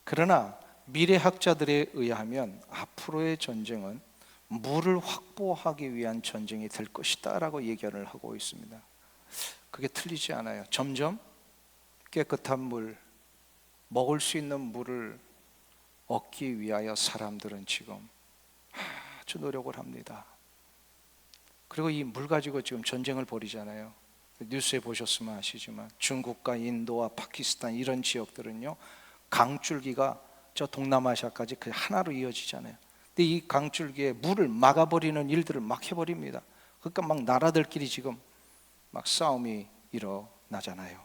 그러나 미래학자들에 의하면 앞으로의 전쟁은 물을 확보하기 위한 전쟁이 될 것이다 라고 예견을 하고 있습니다. 그게 틀리지 않아요. 점점 깨끗한 물, 먹을 수 있는 물을 얻기 위하여 사람들은 지금 아주 노력을 합니다. 그리고 이 물 가지고 지금 전쟁을 벌이잖아요. 뉴스에 보셨으면 아시지만 중국과 인도와 파키스탄 이런 지역들은요, 강줄기가 저 동남아시아까지 그 하나로 이어지잖아요. 근데 이 강줄기에 물을 막아버리는 일들을 막 해버립니다. 그러니까 막 나라들끼리 지금 막 싸움이 일어나잖아요.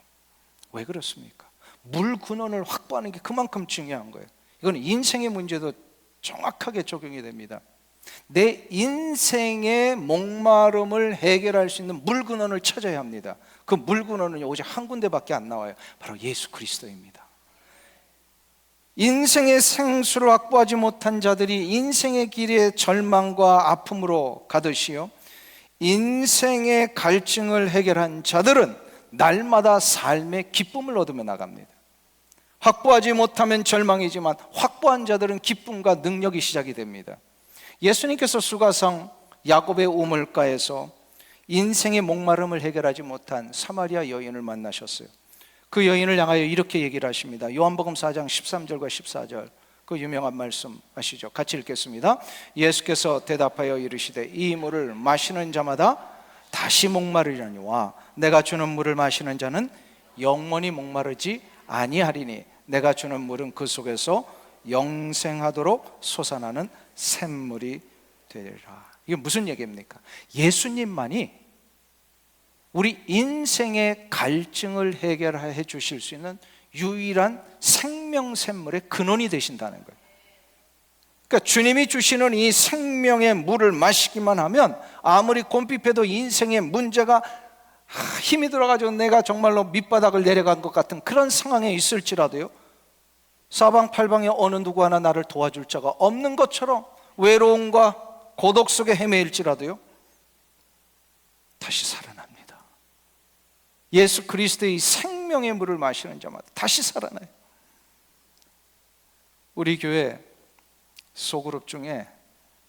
왜 그렇습니까? 물 근원을 확보하는 게 그만큼 중요한 거예요. 이건 인생의 문제도 정확하게 적용이 됩니다. 내 인생의 목마름을 해결할 수 있는 물 근원을 찾아야 합니다. 그 물 근원은 오직 한 군데밖에 안 나와요. 바로 예수 그리스도입니다. 인생의 생수를 확보하지 못한 자들이 인생의 길에 절망과 아픔으로 가듯이요, 인생의 갈증을 해결한 자들은 날마다 삶의 기쁨을 얻으며 나갑니다. 확보하지 못하면 절망이지만 확보한 자들은 기쁨과 능력이 시작이 됩니다. 예수님께서 수가성 야곱의 우물가에서 인생의 목마름을 해결하지 못한 사마리아 여인을 만나셨어요. 그 여인을 향하여 이렇게 얘기를 하십니다. 요한복음 4장 13절과 14절, 그 유명한 말씀 아시죠? 같이 읽겠습니다. 예수께서 대답하여 이르시되 이 물을 마시는 자마다 다시 목마르려니와 내가 주는 물을 마시는 자는 영원히 목마르지 아니하리니 내가 주는 물은 그 속에서 영생하도록 솟아나는 샘물이 되리라. 이게 무슨 얘기입니까? 예수님만이 우리 인생의 갈증을 해결해 주실 수 있는 유일한 생명샘물의 근원이 되신다는 거예요. 그러니까 주님이 주시는 이 생명의 물을 마시기만 하면 아무리 곰핍해도 인생의 문제가 힘이 들어가지고 내가 정말로 밑바닥을 내려간 것 같은 그런 상황에 있을지라도요, 사방팔방에 어느 누구 하나 나를 도와줄 자가 없는 것처럼 외로움과 고독 속에 헤매일지라도요, 다시 살아납니다. 예수 그리스도의 생명의 물을 마시는 자마다 다시 살아나요. 우리 교회 소그룹 중에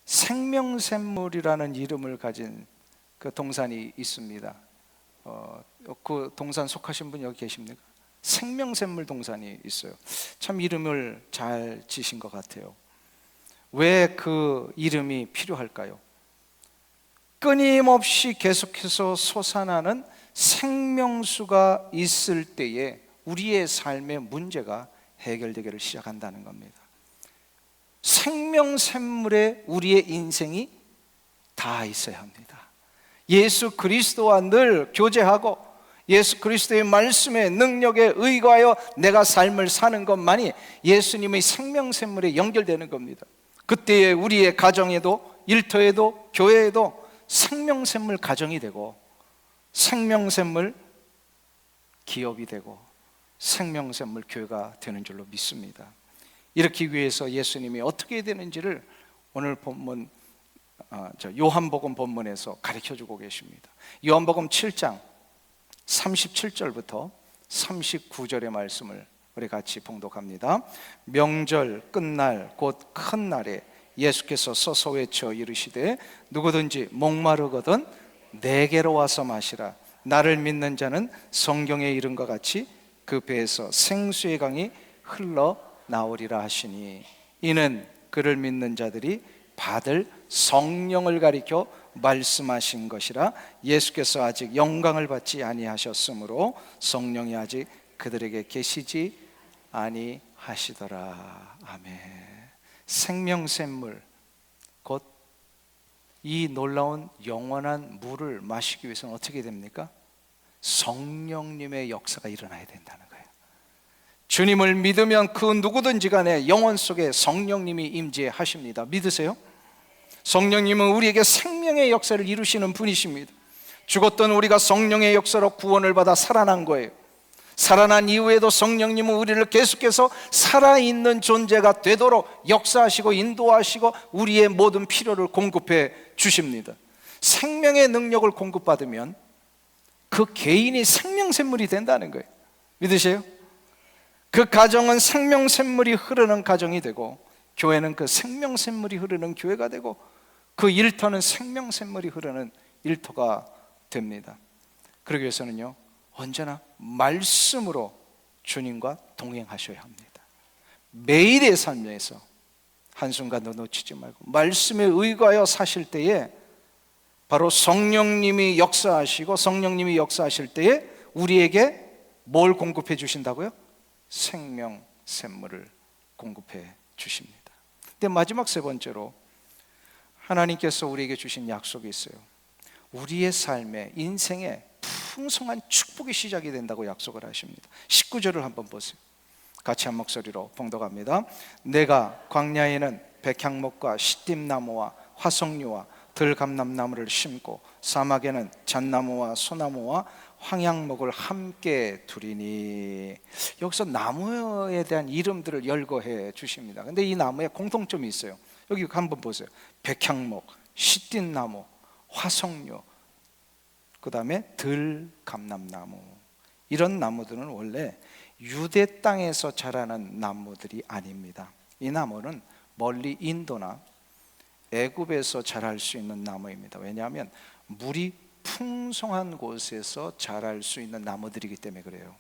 생명샘물이라는 이름을 가진 그 동산이 있습니다. 그 동산 속하신 분 여기 계십니까? 생명샘물 동산이 있어요. 참 이름을 잘 지신 것 같아요. 왜 그 이름이 필요할까요? 끊임없이 계속해서 솟아나는 생명수가 있을 때에 우리의 삶의 문제가 해결되기를 시작한다는 겁니다. 생명샘물에 우리의 인생이 다 있어야 합니다. 예수 그리스도와 늘 교제하고 예수 그리스도의 말씀의 능력에 의거하여 내가 삶을 사는 것만이 예수님의 생명샘물에 연결되는 겁니다. 그때에 우리의 가정에도 일터에도 교회에도 생명샘물 가정이 되고 생명샘물 기업이 되고 생명샘물 교회가 되는 줄로 믿습니다. 이렇게 위해서 예수님이 어떻게 되는지를 오늘 본문 요한복음 본문에서 가르쳐주고 계십니다. 요한복음 7장 37절부터 39절의 말씀을 우리 같이 봉독합니다. 명절 끝날 곧 큰 날에 예수께서 서서 외쳐 이르시되 누구든지 목마르거든 내게로 와서 마시라. 나를 믿는 자는 성경에 이른과 같이 그 배에서 생수의 강이 흘러나오리라 하시니 이는 그를 믿는 자들이 받을 성령을 가리켜 말씀하신 것이라. 예수께서 아직 영광을 받지 아니하셨으므로 성령이 아직 그들에게 계시지 아니하시더라. 아멘. 생명샘물 곧 이 놀라운 영원한 물을 마시기 위해서는 어떻게 됩니까? 성령님의 역사가 일어나야 된다는 거예요. 주님을 믿으면 그 누구든지 간에 영혼 속에 성령님이 임재하십니다. 믿으세요? 성령님은 우리에게 생명의 역사를 이루시는 분이십니다. 죽었던 우리가 성령의 역사로 구원을 받아 살아난 거예요. 살아난 이후에도 성령님은 우리를 계속해서 살아있는 존재가 되도록 역사하시고 인도하시고 우리의 모든 필요를 공급해 주십니다. 생명의 능력을 공급받으면 그 개인이 생명샘물이 된다는 거예요. 믿으세요? 그 가정은 생명샘물이 흐르는 가정이 되고 교회는 그 생명샘물이 흐르는 교회가 되고 그 일터는 생명샘물이 흐르는 일터가 됩니다. 그러기 위해서는요, 언제나 말씀으로 주님과 동행하셔야 합니다. 매일의 삶에서 한순간도 놓치지 말고 말씀에 의거하여 사실 때에 바로 성령님이 역사하시고 성령님이 역사하실 때에 우리에게 뭘 공급해 주신다고요? 생명 샘물을 공급해 주십니다. 근데 마지막 세 번째로 하나님께서 우리에게 주신 약속이 있어요. 우리의 삶에, 인생에 풍성한 축복이 시작이 된다고 약속을 하십니다. 19절을 한번 보세요. 같이 한 목소리로 봉독합니다. 내가 광야에는 백향목과 시띠나무와 화석류와 들감람나무를 심고 사막에는 잣나무와 소나무와 황양목을 함께 두리니. 여기서 나무에 대한 이름들을 열거해 주십니다. 근데 이 나무에 공통점이 있어요. 여기 한번 보세요. 백향목, 시띠나무, 화석류, 그 다음에 들감람나무. 이런 나무들은 원래 유대 땅에서 자라는 나무들이 아닙니다. 이 나무는 멀리 인도나 애굽에서 자랄 수 있는 나무입니다. 왜냐하면 물이 풍성한 곳에서 자랄 수 있는 나무들이기 때문에 그래요.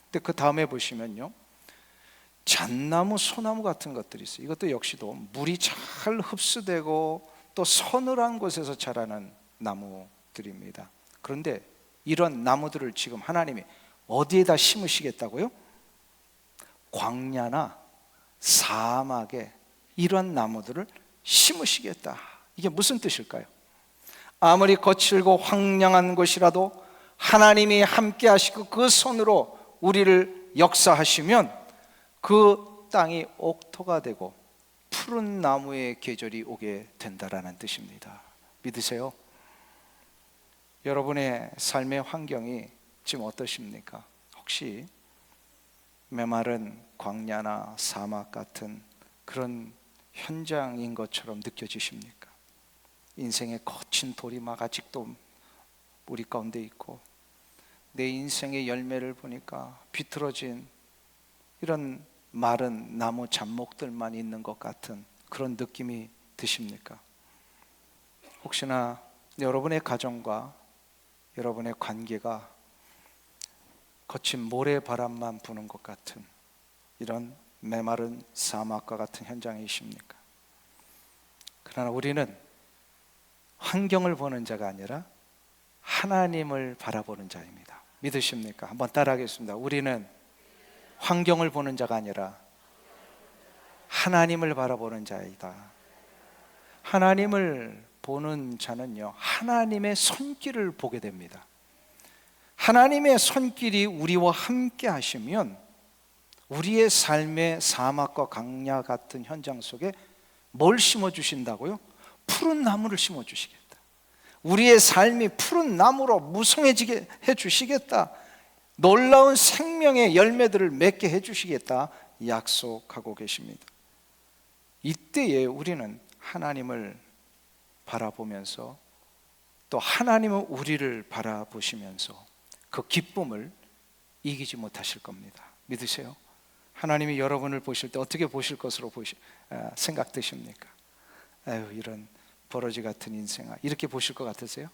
근데 그 다음에 보시면요, 잣나무, 소나무 같은 것들이 있어요. 이것도 역시도 물이 잘 흡수되고 또 서늘한 곳에서 자라는 나무들입니다. 그런데 이런 나무들을 지금 하나님이 어디에다 심으시겠다고요? 광야나 사막에 이런 나무들을 심으시겠다. 이게 무슨 뜻일까요? 아무리 거칠고 황량한 곳이라도 하나님이 함께 하시고 그 손으로 우리를 역사하시면 그 땅이 옥토가 되고 푸른 나무의 계절이 오게 된다라는 뜻입니다. 믿으세요? 여러분의 삶의 환경이 지금 어떠십니까? 혹시 메마른 광야나 사막 같은 그런 현장인 것처럼 느껴지십니까? 인생의 거친 돌이 막 아직도 우리 가운데 있고 내 인생의 열매를 보니까 비틀어진 이런 마른 나무 잡목들만 있는 것 같은 그런 느낌이 드십니까? 혹시나 여러분의 가정과 여러분의 관계가 거친 모래바람만 부는 것 같은 이런 메마른 사막과 같은 현장이십니까? 그러나 우리는 환경을 보는 자가 아니라 하나님을 바라보는 자입니다. 믿으십니까? 한번 따라하겠습니다. 우리는 환경을 보는 자가 아니라 하나님을 바라보는 자이다. 하나님을 보는 자는요, 하나님의 손길을 보게 됩니다. 하나님의 손길이 우리와 함께 하시면 우리의 삶의 사막과 광야 같은 현장 속에 뭘 심어주신다고요? 푸른 나무를 심어주시겠다. 우리의 삶이 푸른 나무로 무성해지게 해주시겠다. 놀라운 생명의 열매들을 맺게 해주시겠다 약속하고 계십니다. 이때에 우리는 하나님을 바라보면서 또 하나님은 우리를 바라보시면서 그 기쁨을 이기지 못하실 겁니다. 믿으세요? 하나님이 여러분을 보실 때 어떻게 보실 것으로 생각되십니까? 아유, 이런 버러지 같은 인생아, 이렇게 보실 것 같으세요?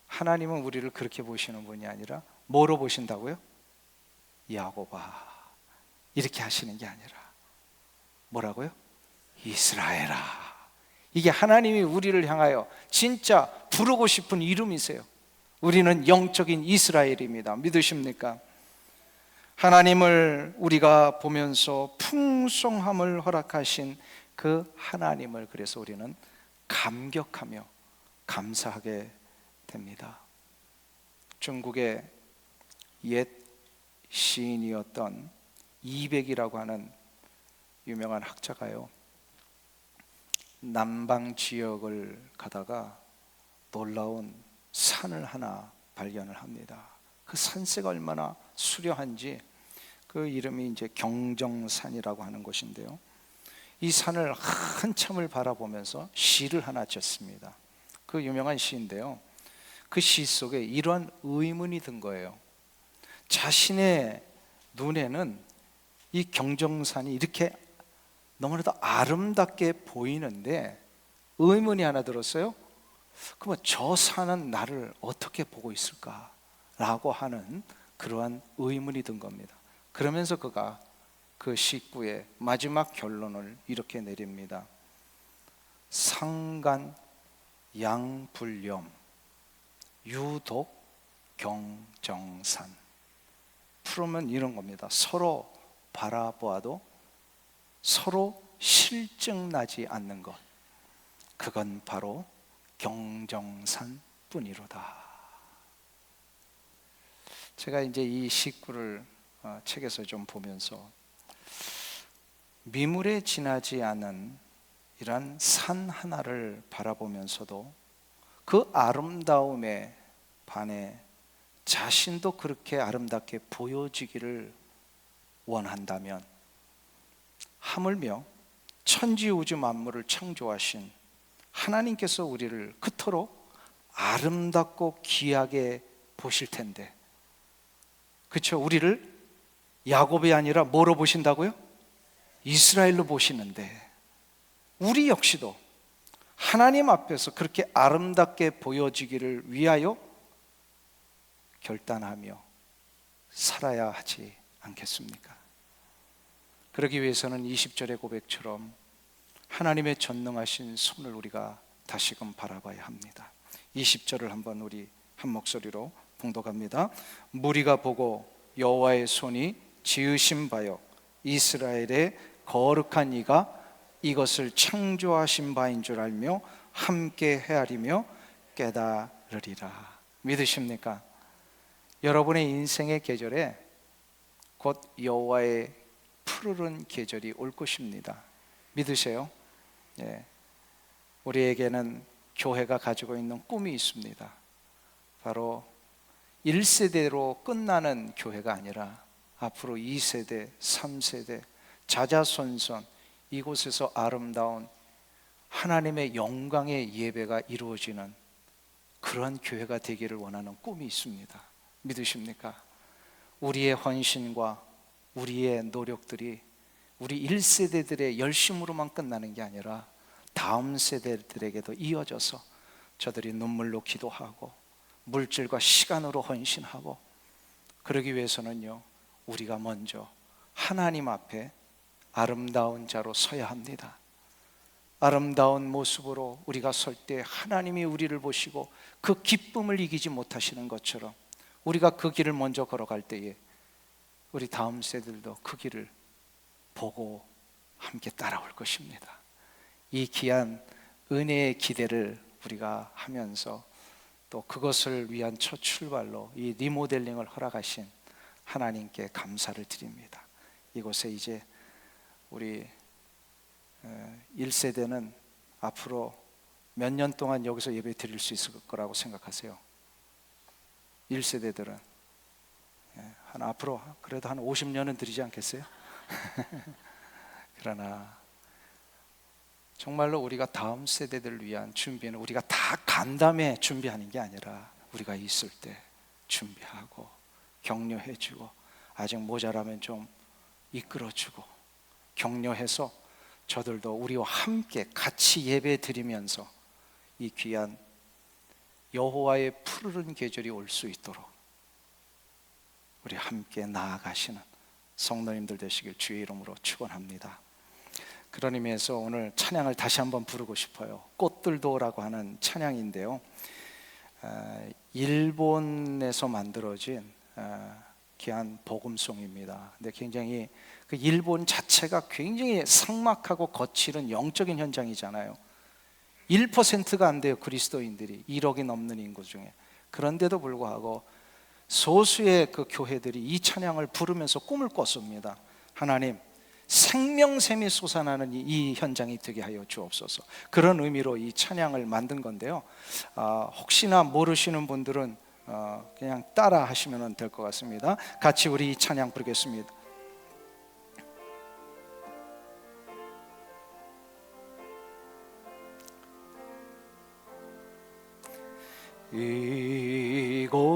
하나님은 우리를 그렇게 보시는 분이 아니라 뭐로 보신다고요? 야곱아, 이렇게 하시는 게 아니라 뭐라고요? 이스라엘아. 이게 하나님이 우리를 향하여 진짜 부르고 싶은 이름이세요. 우리는 영적인 이스라엘입니다. 믿으십니까? 하나님을 우리가 보면서 풍성함을 허락하신 그 하나님을 그래서 우리는 감격하며 감사하게 됩니다. 중국의 옛 시인이었던 이백이라고 하는 유명한 학자가요, 남방 지역을 가다가 놀라운 산을 하나 발견을 합니다. 그 산세가 얼마나 수려한지 그 이름이 이제 경정산이라고 하는 곳인데요, 이 산을 한참을 바라보면서 시를 하나 졌습니다. 그 유명한 시인데요, 그 시 속에 이러한 의문이 든 거예요. 자신의 눈에는 이 경정산이 이렇게 너무나도 아름답게 보이는데 의문이 하나 들었어요. 그러면 저 산은 나를 어떻게 보고 있을까? 라고 하는 그러한 의문이 든 겁니다. 그러면서 그가 그 시구의 마지막 결론을 이렇게 내립니다. 상간 양불염, 유독, 경정산. 풀으면 이런 겁니다. 서로 바라보아도 서로 실증나지 않는 것, 그건 바로 경정산 뿐이로다. 제가 이제 이 식구를 책에서 좀 보면서 미물에 지나지 않은 이런 산 하나를 바라보면서도 그 아름다움에 반해 자신도 그렇게 아름답게 보여지기를 원한다면, 하물며 천지우주 만물을 창조하신 하나님께서 우리를 그토록 아름답고 귀하게 보실 텐데, 그렇죠? 우리를 야곱이 아니라 뭐로 보신다고요? 이스라엘로 보시는데, 우리 역시도 하나님 앞에서 그렇게 아름답게 보여지기를 위하여 결단하며 살아야 하지 않겠습니까? 그러기 위해서는 20절의 고백처럼 하나님의 전능하신 손을 우리가 다시금 바라봐야 합니다. 20절을 한번 우리 한 목소리로 봉독합니다. 무리가 보고 여호와의 손이 지으신 바요, 이스라엘의 거룩한 이가 이것을 창조하신 바인 줄 알며 함께 헤아리며 깨달으리라. 믿으십니까? 여러분의 인생의 계절에 곧 여호와의 푸르른 계절이 올 것입니다. 믿으세요? 예. 우리에게는 교회가 가지고 있는 꿈이 있습니다. 바로 1세대로 끝나는 교회가 아니라 앞으로 2세대, 3세대, 자자손손 이곳에서 아름다운 하나님의 영광의 예배가 이루어지는 그런 교회가 되기를 원하는 꿈이 있습니다. 믿으십니까? 우리의 헌신과 우리의 노력들이 우리 1세대들의 열심으로만 끝나는 게 아니라 다음 세대들에게도 이어져서 저들이 눈물로 기도하고 물질과 시간으로 헌신하고, 그러기 위해서는요, 우리가 먼저 하나님 앞에 아름다운 자로 서야 합니다. 아름다운 모습으로 우리가 설 때 하나님이 우리를 보시고 그 기쁨을 이기지 못하시는 것처럼 우리가 그 길을 먼저 걸어갈 때에 우리 다음 세대들도 그 길을 보고 함께 따라올 것입니다. 이 귀한 은혜의 기대를 우리가 하면서 또 그것을 위한 첫 출발로 이 리모델링을 허락하신 하나님께 감사를 드립니다. 이곳에 이제 우리 1세대는 앞으로 몇 년 동안 여기서 예배 드릴 수 있을 거라고 생각하세요? 1세대들은 한 앞으로 그래도 한 50년은 드리지 않겠어요? 그러나 정말로 우리가 다음 세대들을 위한 준비는 우리가 다 간담회 준비하는 게 아니라 우리가 있을 때 준비하고 격려해주고, 아직 모자라면 좀 이끌어주고 격려해서 저들도 우리와 함께 같이 예배 드리면서 이 귀한 여호와의 푸르른 계절이 올 수 있도록 우리 함께 나아가시는 성도님들 되시길 주의 이름으로 축원합니다. 그런 의미에서 오늘 찬양을 다시 한번 부르고 싶어요. 꽃들도라고 하는 찬양인데요, 일본에서 만들어진 귀한 복음송입니다. 근데 굉장히 그 일본 자체가 굉장히 삭막하고 거칠은 영적인 현장이잖아요. 1%가 안 돼요, 그리스도인들이 1억이 넘는 인구 중에. 그런데도 불구하고 소수의 그 교회들이 이 찬양을 부르면서 꿈을 꿨습니다. 하나님, 생명샘이 솟아나는 이 현장이 되게 하여 주옵소서. 그런 의미로 이 찬양을 만든 건데요, 혹시나 모르시는 분들은 그냥 따라 하시면 될 것 같습니다. 같이 우리 이 찬양 부르겠습니다.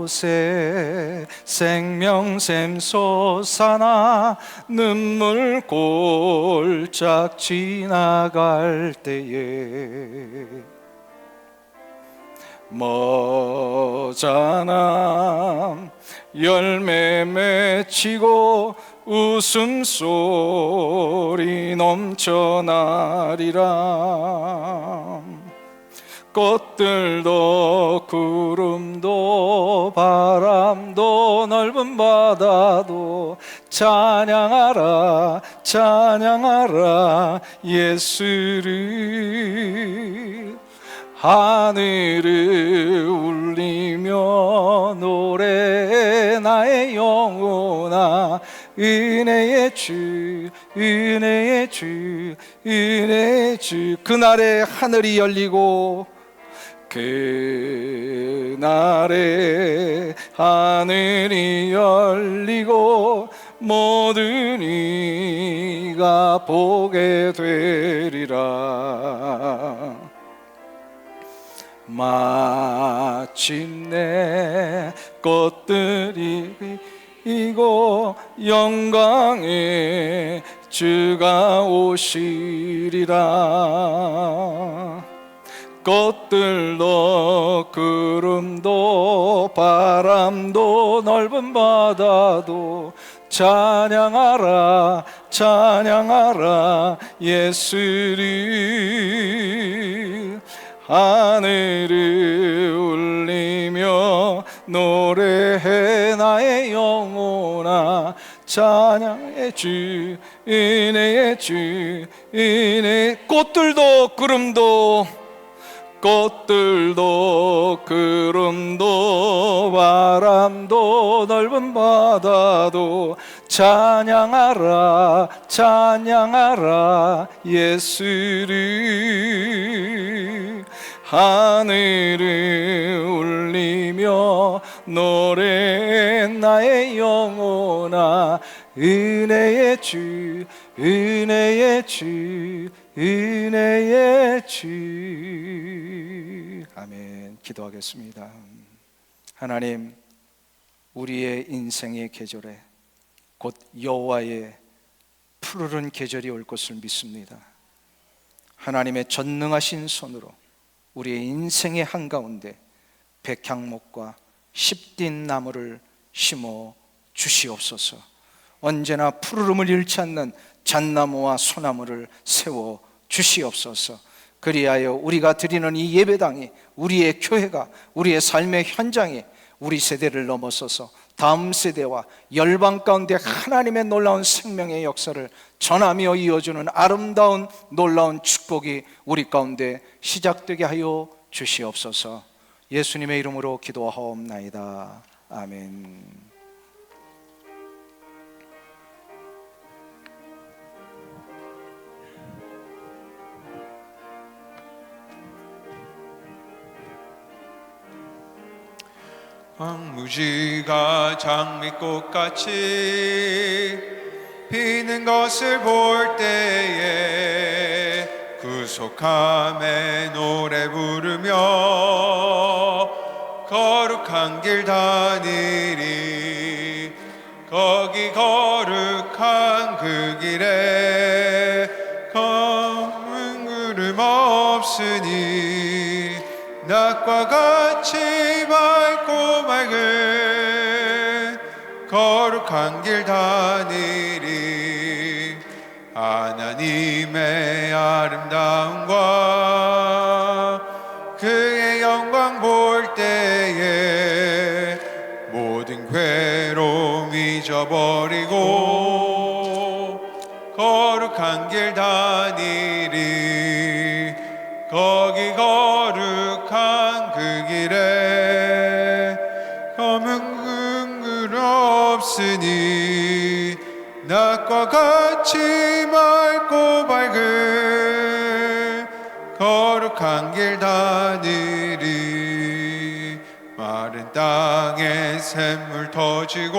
이곳에 생명샘 솟아나 눈물 골짝 지나갈 때에 머자남 열매 맺히고 웃음소리 넘쳐나리라. 꽃들도 구름도 바람도 넓은 바다도 찬양하라 찬양하라 예수를. 하늘을 울리며 노래해 나의 영혼아 은혜의 주 은혜의 주 은혜의 주. 그날에 하늘이 열리고 그날에 하늘이 열리고 모든 이가 보게 되리라. 마침내 꽃들이 피고 영광의 주가 오시리라. 꽃들도 구름도 바람도 넓은 바다도 찬양하라 찬양하라 예수를. 하늘을 울리며 노래해 나의 영혼아 찬양의 주 은혜의 주 은혜. 꽃들도 구름도 꽃들도 구름도 바람도 넓은 바다도 찬양하라 찬양하라 예수를. 하늘을 울리며 노래해 나의 영혼아 은혜의 주 은혜의 주 은혜의 주. 아멘. 기도하겠습니다. 하나님, 우리의 인생의 계절에 곧 여호와의 푸르른 계절이 올 것을 믿습니다. 하나님의 전능하신 손으로 우리의 인생의 한가운데 백향목과 십딘 나무를 심어 주시옵소서. 언제나 푸르름을 잃지 않는 잣나무와 소나무를 세워 주시옵소서. 그리하여 우리가 드리는 이 예배당이, 우리의 교회가, 우리의 삶의 현장이 우리 세대를 넘어서서 다음 세대와 열방 가운데 하나님의 놀라운 생명의 역사를 전하며 이어주는 아름다운 놀라운 축복이 우리 가운데 시작되게 하여 주시옵소서. 예수님의 이름으로 기도하옵나이다. 아멘. 황무지가 장미꽃같이 피는 것을 볼 때에 구속함에 노래 부르며 거룩한 길 다니리. 거기 거룩한 그 길에 검은 구름 없으니 낮과 같이 맑고 맑은 거룩한 길 다니리. 하나님의 아름다움과 그의 영광 볼 때에 모든 괴로움 잊어버리고 거룩한 길 다니리. 거기 거룩한 그 길에 검은 글 없으니 낮과 같이 맑고 밝은 거룩한 길 다니리. 마른 땅에 샘물 터지고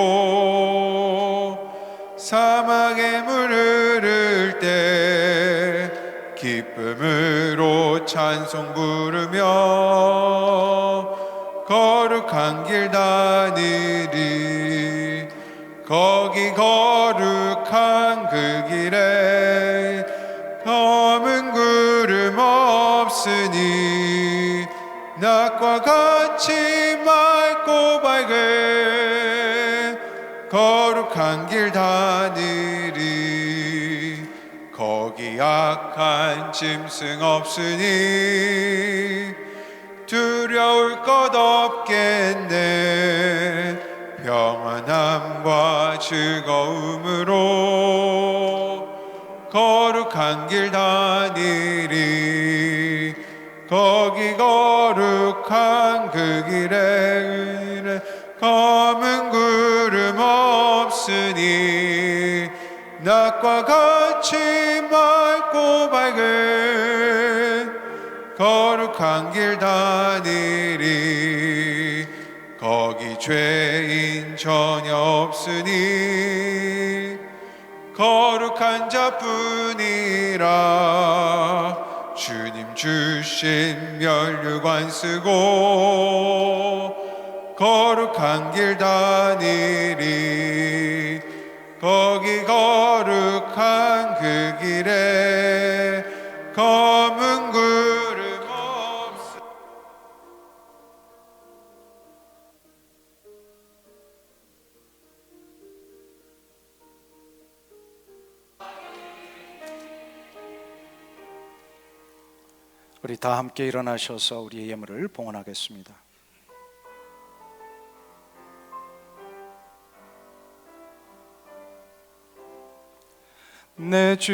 사막에 물 흐를 때 기쁨으로 찬송 부르며 거룩한 길 다니리. 거기 거룩한 그 길에 검은 구름 없으니 낮과 같이 맑고 밝은 거룩한 길 다니리. 거기 악한 짐승 없으니 두려울 것 없겠네. 평안함과 즐거움으로 거룩한 길 다니리. 거기 거룩한 그 길에 검은 구름 없으니 낮과 같이 맑고 밝은 거룩한 길 다니리. 거기 죄인 전혀 없으니 거룩한 자뿐이라. 주님 주신 면류관 쓰고 거룩한 길 다니리. 거기 거룩한 그 길에 검은 구름 없으니. 우리 다 함께 일어나셔서 우리의 예물을 봉헌하겠습니다. 내 주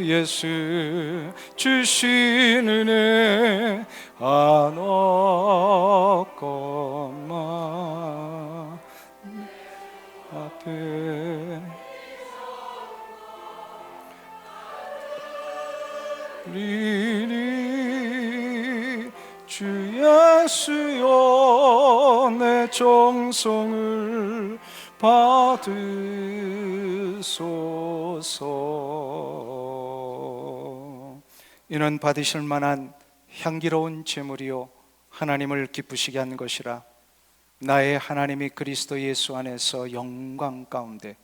예수 주신 은혜 안 없건만 앞에 리리. 주 예수여 내 정성을 받으소서. 이는 받으실 만한 향기로운 제물이요 하나님을 기쁘시게 한 것이라. 나의 하나님이 그리스도 예수 안에서 영광 가운데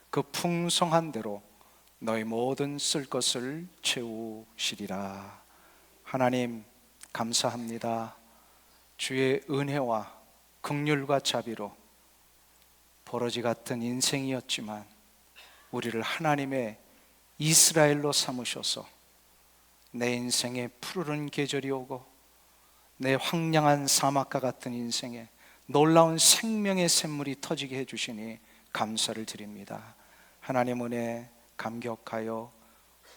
그 풍성한 대로 너희 모든 쓸 것을 채우시리라. 하나님 감사합니다. 주의 은혜와 긍휼과 자비로 버러지 같은 인생이었지만 우리를 하나님의 이스라엘로 삼으셔서 내 인생에 푸르른 계절이 오고 내 황량한 사막과 같은 인생에 놀라운 생명의 샘물이 터지게 해주시니 감사를 드립니다. 하나님 은혜 감격하여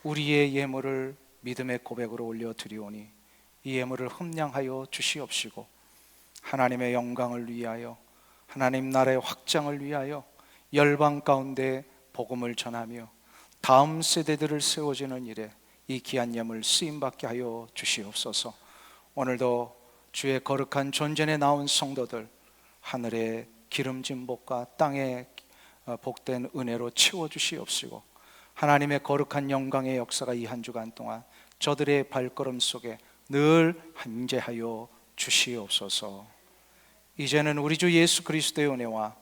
우리의 예물을 믿음의 고백으로 올려드리오니 이 예물을 흠량하여 주시옵시고 하나님의 영광을 위하여 하나님 나라의 확장을 위하여 열방 가운데 복음을 전하며 다음 세대들을 세워주는 일에 이 귀한 예물 쓰임받게 하여 주시옵소서. 오늘도 주의 거룩한 존전에 나온 성도들 하늘의 기름진 복과 땅의 복된 은혜로 채워주시옵시고 하나님의 거룩한 영광의 역사가 이 한 주간 동안 저들의 발걸음 속에 늘 함께하여 주시옵소서. 이제는 우리 주 예수 그리스도의 은혜와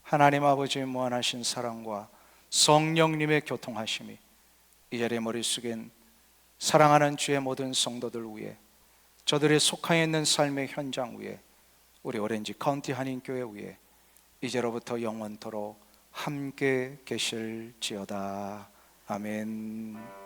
하나님 아버지의 무한하신 사랑과 성령님의 교통하심이 이 자리의 머릿속엔 사랑하는 주의 모든 성도들 위에 저들의 속하여 있는 삶의 현장 위에 우리 오렌지 카운티 한인교회 위에 이제로부터 영원토록 함께 계실지어다. 아멘.